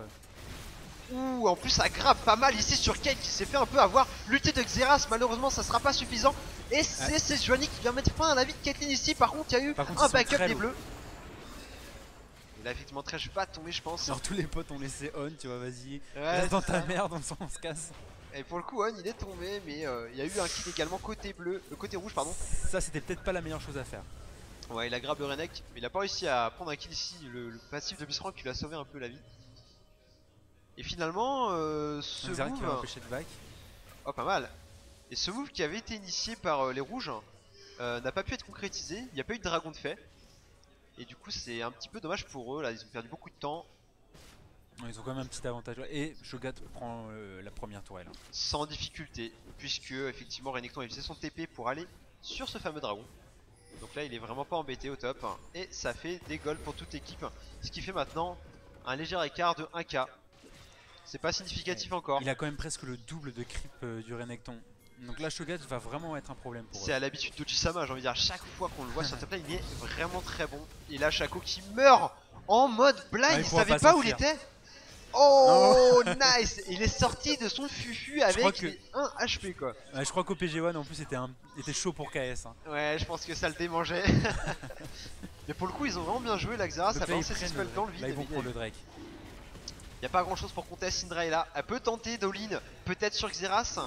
Ouh, en plus ça grave pas mal ici sur Kate qui s'est fait un peu avoir. L'ulti de Xerath, malheureusement ça sera pas suffisant. Et c'est Joanie qui vient mettre fin à la vie de Caitlyn ici. Par contre il y a eu un backup des bleus. Et là effectivement Thresh va tomber je pense. Alors tous les potes ont laissé on, tu vois, vas-y. Reste dans ta merde, on se casse. Et pour le coup on il est tombé, mais il y a eu un kill également côté côté rouge pardon. Ça c'était peut-être pas la meilleure chose à faire. Ouais il a grab le Renek, mais il a pas réussi à prendre un kill ici, le passif de Blitzcrank qui lui a sauvé un peu la vie. Et finalement ce move... qui va empêcher le back. Oh pas mal. Et ce move qui avait été initié par les rouges n'a pas pu être concrétisé, il n'y a pas eu de dragon de fait. Et du coup c'est un petit peu dommage pour eux, là ils ont perdu beaucoup de temps. Ils ont quand même un petit avantage et Shogat prend la première tourelle. Sans difficulté, puisque effectivement Renekton a utilisé son TP pour aller sur ce fameux dragon. Donc là il est vraiment pas embêté au top. Et ça fait des goals pour toute l'équipe. Ce qui fait maintenant un léger écart de 1k. C'est pas significatif encore. Il a quand même presque le double de creep du Renekton. Donc là Shogat va vraiment être un problème pour eux. C'est à l'habitude d'Ojisama, j'ai envie de dire, chaque fois qu'on le voit sur top lane, il est vraiment très bon. Et là Shaco qui meurt en mode blind, il savait pas où il était. Oh nice. Il est sorti de son fufu avec les 1 HP quoi. Ouais, je crois qu'au PG1 en plus était chaud pour KS. Hein. Ouais, je pense que ça le démangeait. Mais pour le coup ils ont vraiment bien joué, la Xerath a lancé ses spells dans le vide. Là ils vont pour le Drake. Y a pas grand chose pour contester, Syndra est là. Elle peut tenter d'all-in, peut-être sur Xerath.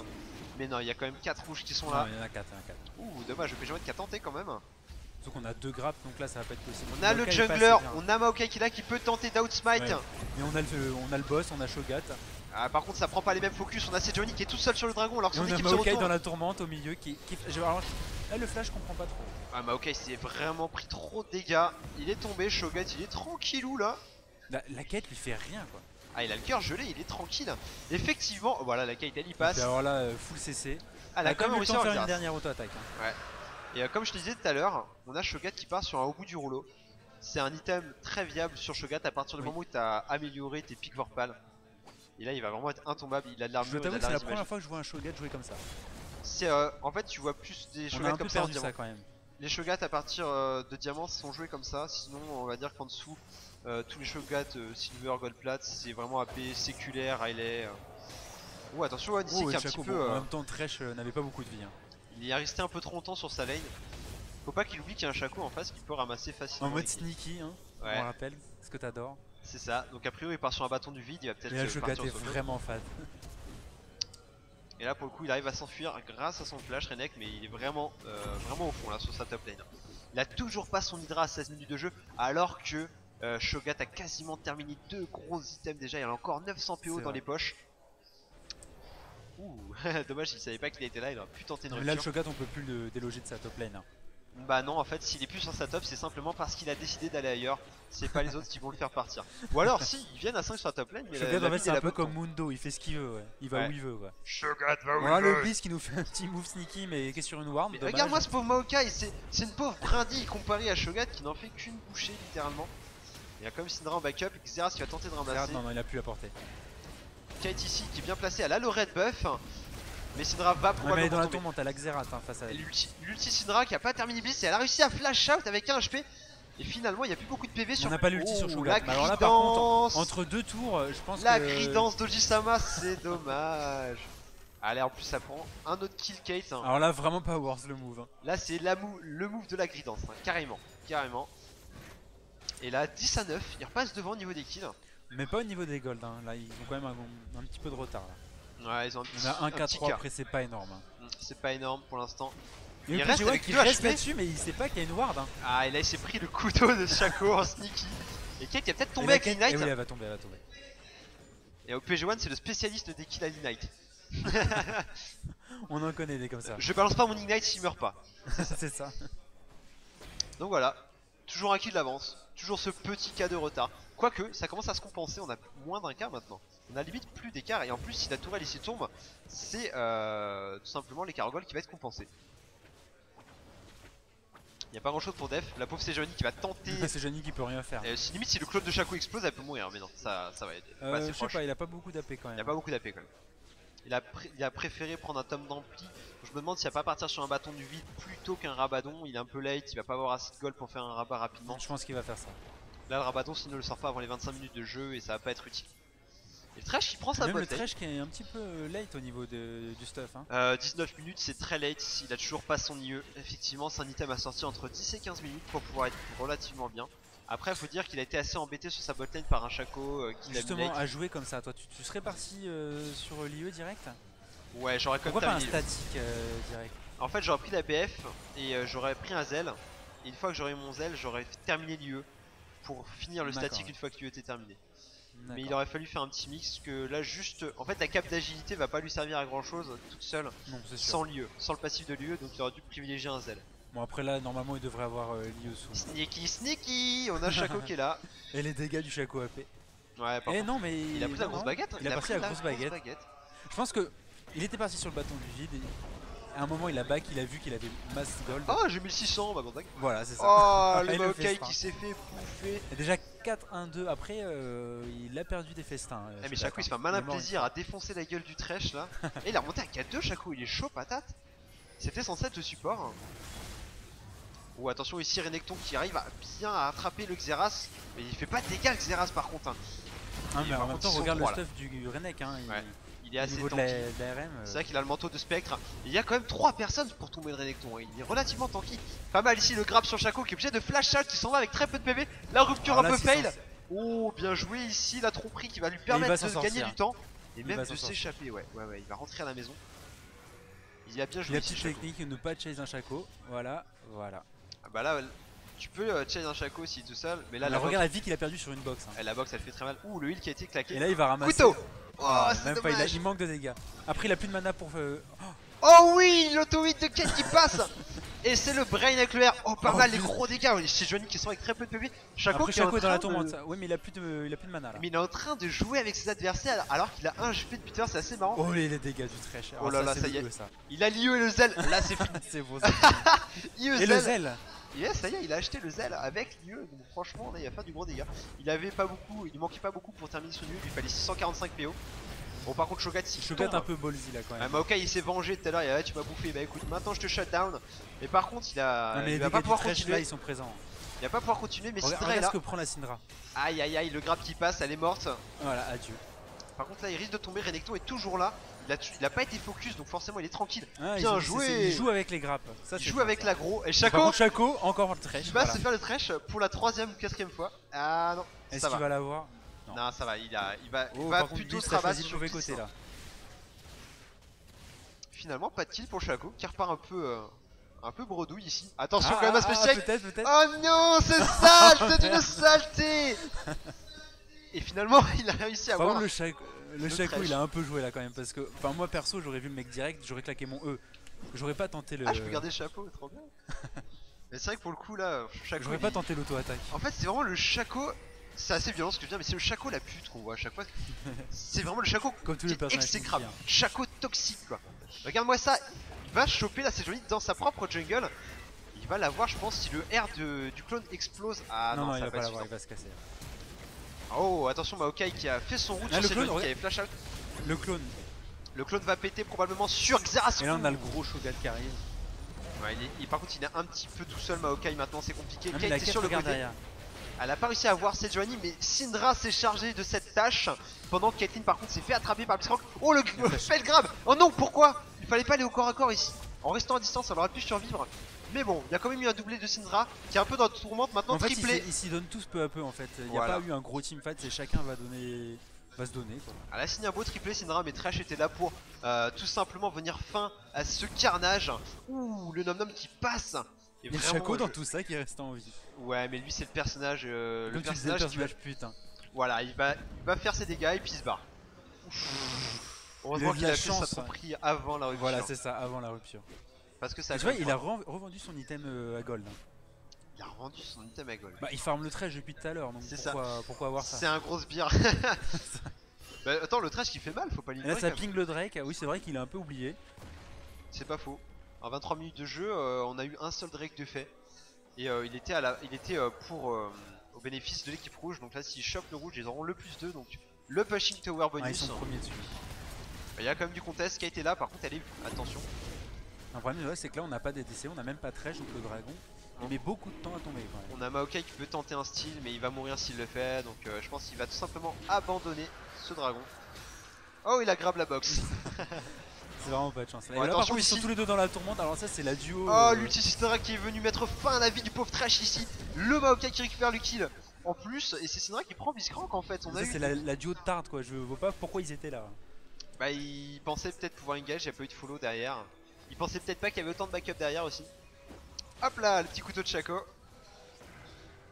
Mais non, il y a quand même 4 rouges qui sont là. Non, il y en a 4, Ouh, dommage, le PG1 qui a tenté quand même. Surtout qu'on a 2 grappes, donc là ça va pas être possible. On a le jungler, on a Maokai qui est là qui peut tenter d'outsmite. Ouais. Mais on a le boss, on a Shogat. Ah, par contre ça prend pas les mêmes focus, on a Sejuani qui est tout seul sur le dragon alors que son on a équipe se Maokai retourne. dans la tourmente au milieu alors, là le flash je comprends pas trop. Ah, Maokai s'est vraiment pris trop de dégâts. Il est tombé, Shogat il est tranquillou là. La quête lui fait rien quoi. Ah, il a le cœur gelé, il est tranquille. Effectivement, voilà la quête elle y passe. Et alors là full CC. Ah, elle a quand même réussi à faire une dernière auto-attaque. Hein. Ouais. Et comme je te disais tout à l'heure, on a Shogat qui part sur un haut bout du rouleau. C'est un item très viable sur Shogat à partir du moment où tu as amélioré tes pics Vorpal. Et là il va vraiment être intombable, il a de l'armure. Je t'avoue que c'est la première fois que je vois un Shogat jouer comme ça. C'est en fait tu vois plus des Shogats comme ça en diamant. Quand même. Les Shogats à partir de diamant sont joués comme ça, sinon on va dire qu'en dessous tous les Shogats Silver, Gold, Plat c'est vraiment AP séculaire, Riley. Oh attention Odyssey qui est un petit peu... En même temps Thresh n'avait pas beaucoup de vie. Hein. Il est resté un peu trop longtemps sur sa lane. Faut pas qu'il oublie qu'il y a un Shaco en face qui peut ramasser facilement. En mode sneaky, hein, ouais. On rappelle, ce que t'adores. C'est ça, donc a priori il part sur un bâton du vide, il va peut-être partir sur le vraiment fade. Et là pour le coup il arrive à s'enfuir grâce à son flash Renek, mais il est vraiment au fond là sur sa top lane. Il a toujours pas son Hydra à 16 minutes de jeu alors que Shogat a quasiment terminé 2 gros items déjà, il a encore 900 PO dans les poches. Ouh, dommage il savait pas qu'il était là, il aurait pu tenter une rupture. Là le Shogat on peut plus le déloger de sa top lane. Hein. Bah non en fait s'il est plus sur sa top c'est simplement parce qu'il a décidé d'aller ailleurs. C'est pas les autres qui vont le faire partir. Ou alors si ils viennent à 5 sur la top lane mais Shogat en fait c'est un peu comme Mundo, il fait ce qu'il veut ouais. Il va où il veut ouais. Shogat va où il veut. On a le Blitz qui nous fait un petit move sneaky mais qui est sur une warm. Regarde-moi ce pauvre Maokai, c'est une pauvre brindille comparée à Shogat qui n'en fait qu'une bouchée littéralement. Il y a quand même Syndra en backup, Xerath qui va tenter de ramasser. Non il a plus la portée. Kate ici qui est bien placé, elle a le red buff. Mais Syndra va probablement mais elle est dans la tourmente, elle a Xerath hein, face à elle. L'ulti Syndra qui a pas terminé Blitz et elle a réussi à flash out avec 1 HP. Et finalement il n'y a plus beaucoup de PV sur... On n'a pas l'ulti sur Shogat. Alors là par contre, entre 2 tours, je pense la gridance d'Ojisama, c'est dommage. Allez en plus ça prend un autre kill Kate. Hein. Alors là vraiment pas worth le move. Hein. Là c'est le move de la gridance, hein. Carrément. Et là 10 à 9, il repasse devant au niveau des kills. Mais pas au niveau des gold, hein. Là ils ont quand même un petit peu de retard là. Ouais, ils ont on a 1-4-3 après c'est pas énorme. Hein. C'est pas énorme pour l'instant. Il reste avec qui reste là-dessus mais il sait pas qu'il y a une ward. Hein. Ah et là il s'est pris le couteau de Shaco en sneaky. Et Kate qui a peut-être tombé avec l'Ignite. Oui elle va tomber, Et au PG1 c'est le spécialiste des kills à l'Ignite. On en connaît des comme ça. Je balance pas mon Ignite s'il meurt pas. C'est ça. Donc voilà, toujours un kill d'avance, toujours ce petit cas de retard. Quoique ça commence à se compenser, on a moins d'un cas maintenant. On a limite plus d'écart et en plus si la tourelle ici tombe, c'est tout simplement les Caragol qui va être compensé. Il n'y a pas grand chose pour Def, la pauvre Sejuani qui va tenter. Sejuani qui peut rien faire. Si limite si le clone de Shaco explose elle peut mourir, mais non ça va aider. Je sais pas, il a pas beaucoup d'AP quand même. Il a pas beaucoup d'AP quand même. Il a préféré prendre un tome d'ampli. Je me demande s'il va pas partir sur un bâton du vide plutôt qu'un rabadon. Il est un peu late, il va pas avoir assez de gold pour faire un rabat rapidement. Je pense qu'il va faire ça. Là le rabadon s'il ne le sort pas avant les 25 minutes de jeu et ça va pas être utile. Et le Thresh il prend sa botte. Le Thresh qui est un petit peu late au niveau du stuff. Hein. 19 minutes c'est très late, il a toujours pas son IE. Effectivement c'est un item à sortir entre 10 et 15 minutes pour pouvoir être relativement bien. Après faut dire qu'il a été assez embêté sur sa botlane par un Shaco qui l'a justement à jouer comme ça, toi tu serais parti sur l'IE direct? Ouais j'aurais quand même terminé. Pourquoi pas un statique direct? En fait j'aurais pris la BF et j'aurais pris un Zell. Et une fois que j'aurais eu mon Zell j'aurais terminé l'IE pour finir le statique une fois que l'IE était terminé. Mais il aurait fallu faire un petit mix que là juste en fait la cape d'agilité va pas lui servir à grand chose toute seule sans l'IE, sans le passif de l'IE, donc il aurait dû privilégier un Zell. Bon après là normalement il devrait avoir l'IE sous. Sneaky, on a Shaco qui est là. Et les dégâts du Shaco AP. Ouais par contre, non mais il a pris la grosse baguette. Il a pris la grosse baguette. Je pense que il était parti sur le bâton du vide et... à un moment il a back, il a vu qu'il avait masse gold. Oh, j'ai 1600, bah bon, d'accord. Voilà, c'est ça. Oh, le Il le Maokai festin. qui s'est fait bouffer. Et déjà 4-1-2, après il a perdu des festins. Eh, mais Shaco il se fait un malin plaisir à défoncer la gueule du Thresh là. Et il a remonté à 4-2, Shaco, il est chaud patate. C'était censé être le support. Oh, attention ici Renekton qui arrive à bien à attraper le Xerath. Mais il fait pas de dégâts le Xerath par contre. Hein, mais par en même contre, temps, ils sont regarde le trois, là. stuff du Renek. Hein, Ouais. Il est au assez niveau de tanky. la RM. C'est vrai qu'il a le manteau de spectre. Et il y a quand même 3 personnes pour tomber le Renekton. Il est relativement tanky. Pas mal ici le grab sur Shaco qui est obligé de flash out, qui s'en va avec très peu de PV. La rupture Alors un là, peu fail. Oh, bien joué ici la tromperie qui va lui permettre va de s'en gagner sortir. du temps. Et Il même va de s'en sortir. s'échapper. Ouais, il va rentrer à la maison. Il a bien joué La ici petite Shaco. technique, ne pas chase un Shaco. Voilà, voilà. Ah bah là, tu peux chase un Shaco s'il est tout seul. Mais là, Mais la regarde box, la vie qu'il a perdu sur une box. Hein. la box elle fait très mal. Ouh, le heal qui a été claqué. Et là il va ramasser. Couteau. Oh, Ah, c'est même pas, dommage. il manque de dégâts. Après il a plus de mana pour. Oh oui, l'auto-hit de Kate qui passe. Et c'est le brain avec le R. Oh, pas mal les gros dégâts. C'est Johnny qui sont avec très peu de PV. Shaco Après qui est en Shaco est dans la train de- tourmente. Oui mais il a plus de mana là. Mais il est en train de jouer avec ses adversaires alors qu'il a un GP de Peter, c'est assez marrant. Oh les dégâts du Thresh. Oh là là, ça y est. Ça. Il a l'IE et le Zell. Là c'est fini. C'est beau ça. IE Et le Zell. Yes, ça y est, il a acheté le Zell avec l'IE. Donc franchement, là il va faire du gros dégât. Il avait pas beaucoup, il lui manquait pas beaucoup pour terminer son IE. Il lui fallait 645 PO. Bon, par contre, Shogat, si Shogat un peu ballsy là quand même. Maokai il s'est vengé tout à l'heure. Il a dit, tu m'as bouffé. Bah écoute, maintenant je te shut down. Mais par contre, il Non, mais il les va dégâts pas du pouvoir Thresh là continuer. ils sont présents. Il va pas pouvoir continuer. Mais Syndra est Regarde là. ce que prend la Syndra. Aïe aïe aïe, le grab qui passe, elle est morte. Voilà, adieu. Par contre, là il risque de tomber. Renekton est toujours là. Il a pas été focus, donc forcément il est tranquille. Ah, Bien joué. Il joue avec les grappes. Ça, Il c'est joue bien, avec ça. l'aggro. Et Par Shaco contre Shaco, encore le Thresh. il va Voilà. se faire le Thresh pour la 3ème ou 4ème fois. Ah non, Est-ce ça qu'il va. va l'avoir? Non, ça va, il va Oh, va par contre, plutôt Beast se a rabattre choisi le sur mauvais Beast, côté hein. là. Finalement, pas de kill pour Shaco qui repart un peu bredouille ici. Attention quand même à Space Check. Peut-être, peut-être. Oh non, c'est sale, c'est une saleté. Et finalement, il a réussi à Par avoir. contre, le Shaco Thresh. il a un peu joué là quand même parce que, enfin, moi perso, j'aurais vu le mec direct, j'aurais claqué mon E. J'aurais pas tenté le. Ah, je peux garder le chapeau, trop bien. Mais c'est vrai que pour le coup là, Shaco. J'aurais pas tenté l'auto-attaque. En fait, c'est vraiment le Shaco. C'est assez violent ce que je veux dire, mais c'est le Shaco la pute qu'on voit à chaque fois. C'est vraiment le Shaco Comme tous qui les est personnages. exécrable. bien. Shaco toxique quoi. Regarde-moi ça, il va choper là, c'est joli, dans sa propre jungle. Il va l'avoir, je pense, si le R du clone explose. Ah non, non, ça il va pas être l'avoir, il suffisant. va se casser. Oh, attention, Maokai qui a fait son route Ah, sur le ses clone, Johnny qui avait flash out. Le clone. Le clone va péter probablement sur Xerath. Et là on a le gros Shogat qui arrive. Ouais, par contre, il est un petit peu tout seul, Maokai maintenant, c'est compliqué. Ah, mais la Kate est quête sur le regarde côté. derrière. Elle a pas réussi à voir Sejuani, mais Syndra s'est chargé de cette tâche. Pendant que Caitlyn par contre s'est fait attraper par le Blitzcrank. Oh le spell grab. Oh non, pourquoi? Il fallait pas aller au corps à corps ici. En restant à distance, elle aurait pu survivre. Mais bon, il y a quand même eu un doublé de Syndra qui est un peu dans la tourmente maintenant, En fait, triplé. ils s'y donnent tous peu à peu en fait. Il n'y a Voilà. pas eu un gros teamfight, c'est chacun va se donner quoi. Elle a signé un beau triplé Syndra, mais Trash était là pour tout simplement venir fin à ce carnage. Ouh, le nom qui passe. Il y a le Shaco dans tout ça qui reste en vie. Ouais, mais lui c'est le personnage, le Comme tu disais, personnage le qui va... personnage putain. Voilà, il va faire ses dégâts et puis il se barre. Heureusement Il a de qu'il la a fait chance, sa hein. tromperie avant la rupture. Voilà, c'est ça, avant la rupture. Parce que ça a Tu vois, quand même il a pas- revendu son item à gold. Hein. Il a revendu son item à gold. Bah, il farm le Thresh depuis tout à l'heure, donc C'est pourquoi avoir ça? C'est un gros sbire. Bah attends, le trash qui fait mal, faut pas Et là, l'ignorer. ça quand même. ping le Drake. Ah oui, c'est vrai qu'il a un peu oublié. C'est pas faux. En 23 minutes de jeu, on a eu un seul Drake de fait. Et il était, au bénéfice de l'équipe rouge. Donc là, s'ils chopent le rouge, ils auront le plus 2. Donc le pushing tower Ah, ils bonus. sont premiers dessus. Il y a quand même du contest qui a été là. Par contre, elle est. Attention. Un problème, ouais, c'est que là, on n'a pas d'EDC, on n'a même pas Thresh, donc le dragon. Il met beaucoup de temps à tomber quand même. On a Maokai qui peut tenter un style, mais il va mourir s'il le fait. Donc je pense qu'il va tout simplement abandonner ce dragon. Oh, il a grab la box. C'est vraiment pas de chance. Et Bon, là, par attention contre, ils sont ici. tous les deux dans la tourmente. Alors, ça, c'est la duo. Oh, l'ulti Syndra qui est venu mettre fin à la vie du pauvre Trash ici. Le Maokai qui récupère le kill. En plus, et c'est Syndra qui prend Blitzcrank en fait. On a Ça, eu... c'est la duo de Tard quoi. Je vois pas pourquoi ils étaient là. Bah, il pensait peut-être pouvoir engage, il n'y a pas eu de follow derrière. Il pensait peut-être pas qu'il y avait autant de backup derrière aussi. Hop là, le petit couteau de Shaco.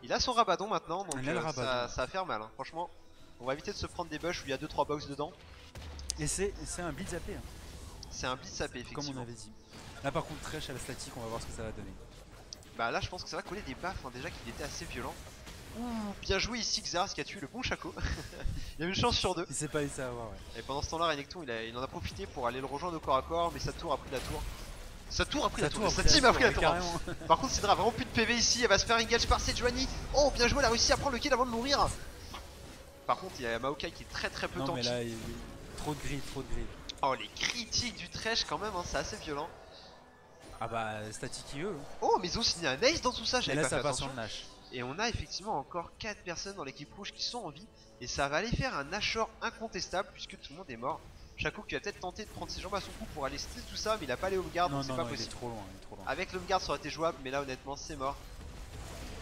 Il a son rabadon maintenant, donc Il a le rabadon. ça va faire mal. Hein. Franchement, on va éviter de se prendre des bush où il y a 2-3 box dedans. Et c'est un blitz AP, hein, C'est un blitz AP, comme effectivement. on avait dit. Là, par contre, Thresh à la statique, on va voir ce que ça va donner. Bah là, je pense que ça va coller des baffes, hein, déjà qu'il était assez violent. Ouh, bien joué ici Xerath qui a tué le bon Shaco. Il y a une chance sur 2. Il s'est pas laissé avoir, ouais. Et pendant ce temps-là, Renekton il en a profité pour aller le rejoindre au corps à corps, mais sa tour a pris la tour. Sa tour a pris la tour, sa pris team a pris la tour. carrément. Par contre Syndra a vraiment plus de PV ici, elle va se faire engage par Sejuani. Oh bien joué, elle a réussi à prendre le kill avant de mourir. Par contre il y a Maokai qui est très peu Non tanky. mais là, il... trop de grid, trop de grid. Oh les critiques du Thresh quand même, hein, c'est assez violent. Ah bah, statique IE. Oh mais ils ont signé un ace dans tout ça, Et j'avais là, pas fait ça passe sur attention. le Nash. Et on a effectivement encore 4 personnes dans l'équipe rouge qui sont en vie. Et ça va aller faire un Nashor incontestable puisque tout le monde est mort. Shaco qui va peut-être tenter de prendre ses jambes à son cou pour aller steal tout ça, mais il a pas les homeguards donc c'est pas il est possible. trop loin, il est trop loin. Avec l'homeguard ça aurait été jouable, mais là honnêtement c'est mort.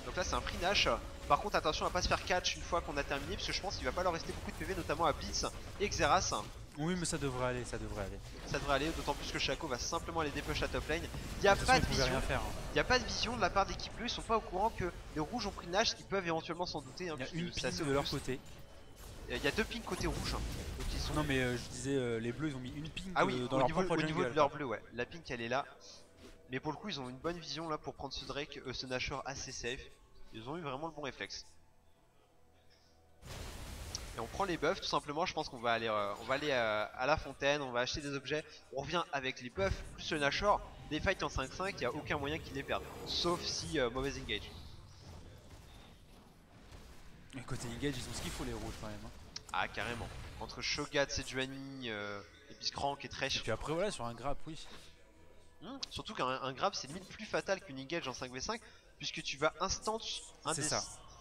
Donc là c'est un free Nash. Par contre attention à pas se faire catch une fois qu'on a terminé, parce que je pense qu'il va pas leur rester beaucoup de PV, notamment à Blitz et Xerath. Oui mais ça devrait aller, ça devrait aller. Ça devrait aller, d'autant plus que Shaco va simplement aller dépush la top lane. Il n'y a pas de vision. Rien faire, hein. Il n'y a pas de vision de la part d'équipe bleue, ils sont pas au courant que les rouges ont pris Nash, ils peuvent éventuellement s'en douter. Hein, il y a une c'est assez ping de leur côté. Il y a 2 pings côté rouge. Donc ils sont... Non mais je disais, les bleus ils ont mis une ping ah oui, dans leur propre au niveau jungle. de leur bleu, ouais. La ping elle est là. Mais pour le coup ils ont une bonne vision là pour prendre ce Drake, ce Nashor assez safe. Ils ont eu vraiment le bon réflexe. Et on prend les buffs tout simplement, je pense qu'on va aller, à la fontaine, on va acheter des objets. On revient avec les buffs plus le Nashor. Des fights en 5-5, il n'y a aucun moyen qu'ils les perdent. Sauf si mauvais engage. Et côté engage ils ont ce qu'il faut les rouges quand même. Hein. Ah carrément. Entre Shogat, Sejuani, et Biscrank et Thresh. Et puis après voilà sur un grappe oui. Surtout qu'un grab c'est limite plus fatal qu'une engage en 5v5 puisque tu vas instant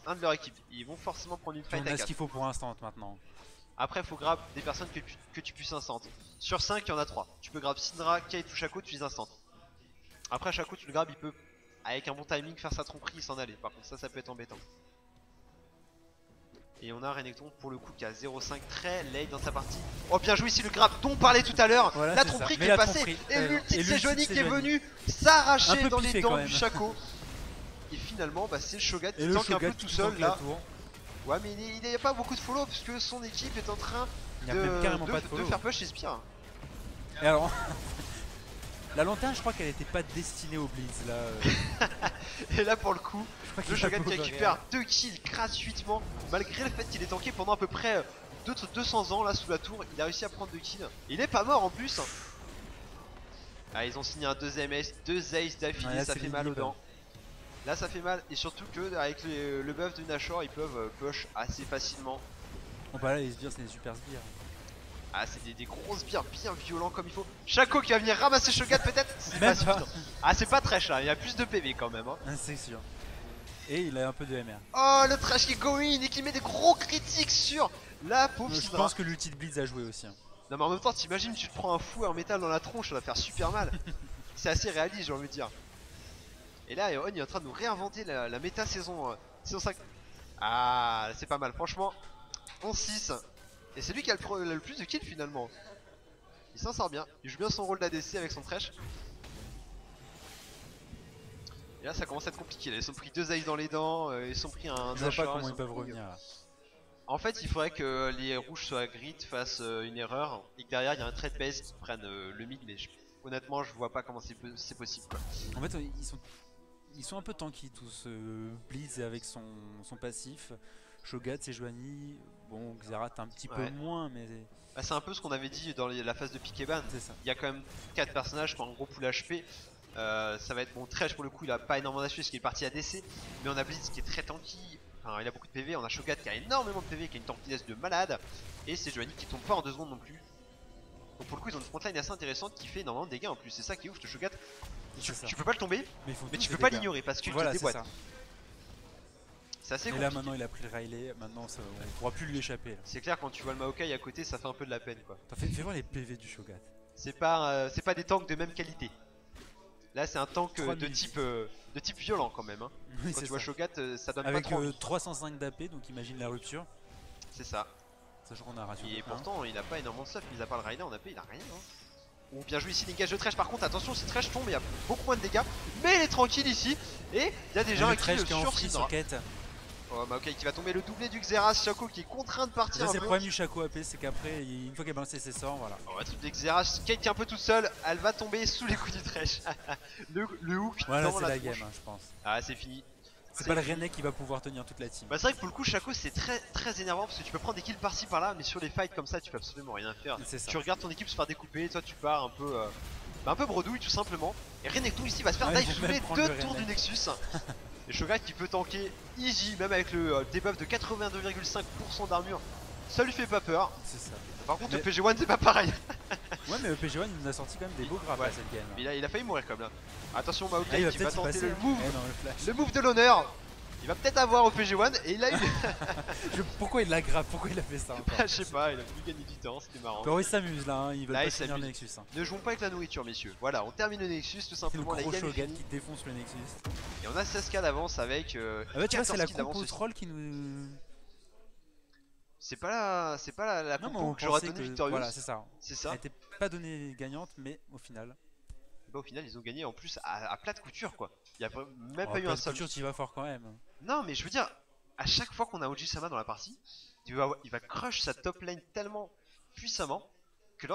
un de leur équipe. Ils vont forcément prendre une fight on à a 4. ce qu'il faut pour instant maintenant. Après faut grab des personnes que tu puisses instant. Sur 5 il y en a 3. Tu peux grab Syndra, Kate ou Shaco, tu les instant. Après Shaco tu le grab, il peut avec un bon timing faire sa tromperie et s'en aller. Par contre ça peut être embêtant. Et on a Renekton pour le coup qui a 0,5 très late dans sa partie. Oh bien joué ici le grab dont on parlait tout à l'heure. Voilà, la tromperie qui est passée et l'ulti de Sejuani qui est venu s'arracher dans les dents du Shaco. Et finalement bah, c'est le Shogat qui tank un peu tout seul là. Ouais mais il n'y a pas beaucoup de follow parce que son équipe est en train de faire push et Spire. Et alors la lanterne je crois qu'elle était pas destinée au Blitz là. Et là pour le coup le Shogat qui récupère 2 kills gratuitement malgré le fait qu'il est tanké pendant à peu près 200 ans là sous la tour. Il a réussi à prendre 2 kills. Il est pas mort en plus. Ah ils ont signé un deuxième ace, 2 aces d'affilée, ouais, ça fait mal aux dents. Là ça fait mal et surtout que avec le buff de Nashor ils peuvent push assez facilement. Bon bah là les sbires c'est des super sbires. Ah c'est des gros sbires bien violents comme il faut. Shaco qui va venir ramasser Shogat peut-être. Ah c'est pas Thresh là, il y a plus de PV quand même hein. C'est sûr. Et il a un peu de MR. Oh le Thresh qui go in et qui met des gros critiques sur la pauvre Syndra. Je pense que l'ulti de Blitz a joué aussi hein. Non mais en même temps t'imagines tu te prends un fou en métal dans la tronche, ça va faire super mal. C'est assez réaliste j'ai envie de dire. Et là On est en train de nous réinventer la méta saison 5. Ah c'est pas mal franchement. 11-6. Et c'est lui qui a le plus de kills finalement. Il s'en sort bien, il joue bien son rôle d'ADC avec son Thresh. Et là ça commence à être compliqué, là, ils sont pris 2 aces dans les dents, ils sont pris un Je vois pas comment ils peuvent revenir là. En fait il faudrait que les rouges soient grid, fassent une erreur et que derrière il y a un trade base qui prenne le mid, mais honnêtement je vois pas comment c'est possible quoi. En fait ils sont un peu tanky tous, Blitz avec son passif, Shogat, Sejuani, bon Xerath un petit peu moins mais... Bah, c'est un peu ce qu'on avait dit dans la phase de pick et ban. Il y a quand même 4 personnages qui ont un gros pool HP. Ça va être bon, Thresh pour le coup il a pas énormément d'HP parce qu'il est parti ADC. Mais on a Blitz qui est très tanky, enfin il a beaucoup de PV, on a Shogat qui a énormément de PV, qui a une tankiness de malade. Et c'est Sejuani qui tombe pas en 2 secondes non plus. Donc pour le coup ils ont une frontline assez intéressante qui fait énormément de dégâts en plus, c'est ça qui est ouf, ce Shogat. Tu peux pas le tomber, mais tu peux pas l'ignorer parce qu'il te déboîte. C'est assez compliqué. Et là maintenant il a pris le Riley, maintenant on pourra plus lui échapper. C'est clair quand tu vois le Maokai à côté ça fait un peu de la peine quoi. Fais voir les PV du Shogat. C'est pas des tanks de même qualité. Là c'est un tank de type violent quand même hein. Oui, quand tu vois Shogat ça donne avec pas trop avec 305 d'AP donc imagine la rupture. C'est ça. Sachant qu'on a ratio. Et pourtant il a pas énormément de stuff, mis à part le Riley en AP il a rien hein. Ou bien joué ici l'engage de Thresh par contre attention si Thresh tombe il y a beaucoup moins de dégâts. Mais il est tranquille ici. Et il y a déjà un kill sur Syndra. Oh Maokai qui va tomber, le doublé du Xerath, Shaco qui est contraint de partir. C'est le problème du Shaco AP, c'est qu'après une fois qu'il a balancé ses sorts, voilà. On va triple Xerath, Kate qui est un peu toute seule, elle va tomber sous les coups du Thresh. le hook voilà, dans c'est la tronche. game je pense. Ah c'est fini. C'est pas le René qui va pouvoir tenir toute la team. Bah c'est vrai que pour le coup Shaco c'est très énervant parce que tu peux prendre des kills par-ci par-là mais sur les fights comme ça tu peux absolument rien faire. Tu regardes ton équipe se faire découper, toi tu pars un peu un peu bredouille tout simplement. Et Renekton ici va se faire Ouais, dive il sous va les même prendre 2 le tours du Renek. Nexus. Et Shogat qui peut tanker easy, même avec le debuff de 82,5% d'armure. Ça lui fait pas peur. C'est ça. Par contre, Mais- le PG1 c'est pas pareil. Ouais, mais PG1 il nous a sorti quand même des beaux grappes Ouais. à cette game. Mais il a failli mourir comme là. Attention Ah, il Maokai va qui va peut-être y tenter passer. le Hein. move. Eh non, le flash. Le move de l'honneur. Il va peut-être avoir au PG1 et il a eu. Pourquoi il la grappe? Pourquoi il a fait ça encore? Je sais pas, il a voulu gagner du temps, c'était marrant. Alors il s'amuse là, hein. Ils veulent Là, pas il finir le s'amuse. Nexus. Hein. Ne jouons pas avec la nourriture, messieurs. Voilà, on termine le Nexus tout C'est le simplement. La gros game est Shogun finie. qui défonce le Nexus. Et on a 16k d'avance avec. Ah bah tu vois, c'est la 14 kills d'avance compo aussi. troll qui nous. C'est pas la Non, mais compo on que j'aurais pensait donné que. victorieuse. Voilà, c'est ça. C'est Elle ça. était pas donnée gagnante, mais au final. Bah, au final, ils ont gagné en plus à plat de couture quoi. Il y a même Oh, pas eu un seul. tu vas fort quand même. Non, mais je veux dire, à chaque fois qu'on a Oji-sama dans la partie, il va crush sa top lane tellement puissamment que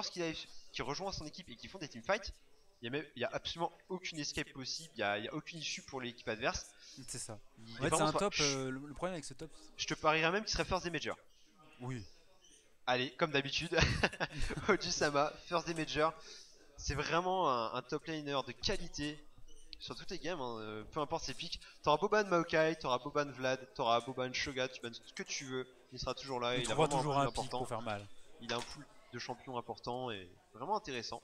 qu'il rejoint son équipe et qu'ils font des teamfights, il y a absolument aucune escape possible, il y a aucune issue pour l'équipe adverse. C'est ça. Il En est fait, c'est vraiment un top. fort. Le problème avec ce top. Je te parierais même qu'il serait first des majors. Oui. Allez, comme d'habitude, Oji-sama, first des majors. C'est vraiment un top laner de qualité sur toutes les games, hein, peu importe ses pics. T'auras Boban Maokai, t'auras Boban Vlad, t'auras Boban Shogat, tu bannes ce que tu veux, il sera toujours là. Il Il a trouvera vraiment toujours un un pool pic important. pour faire mal. Il a un pool de champions important et vraiment intéressant.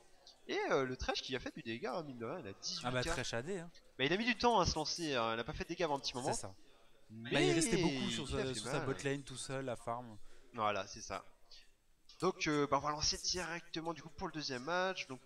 Et le Thresh qui a fait du dégât, hein, mine de rien, il a 18k. Ah bah Thresh AD. Hein. Bah, il a mis du temps à se lancer, hein, il a pas fait de dégâts avant un petit moment. C'est ça. Mais Bah, il restait beaucoup sur il a fait sa mal. bot lane tout seul, la farm. Voilà, c'est ça. Donc bah, on va lancer directement du coup pour le deuxième match. Donc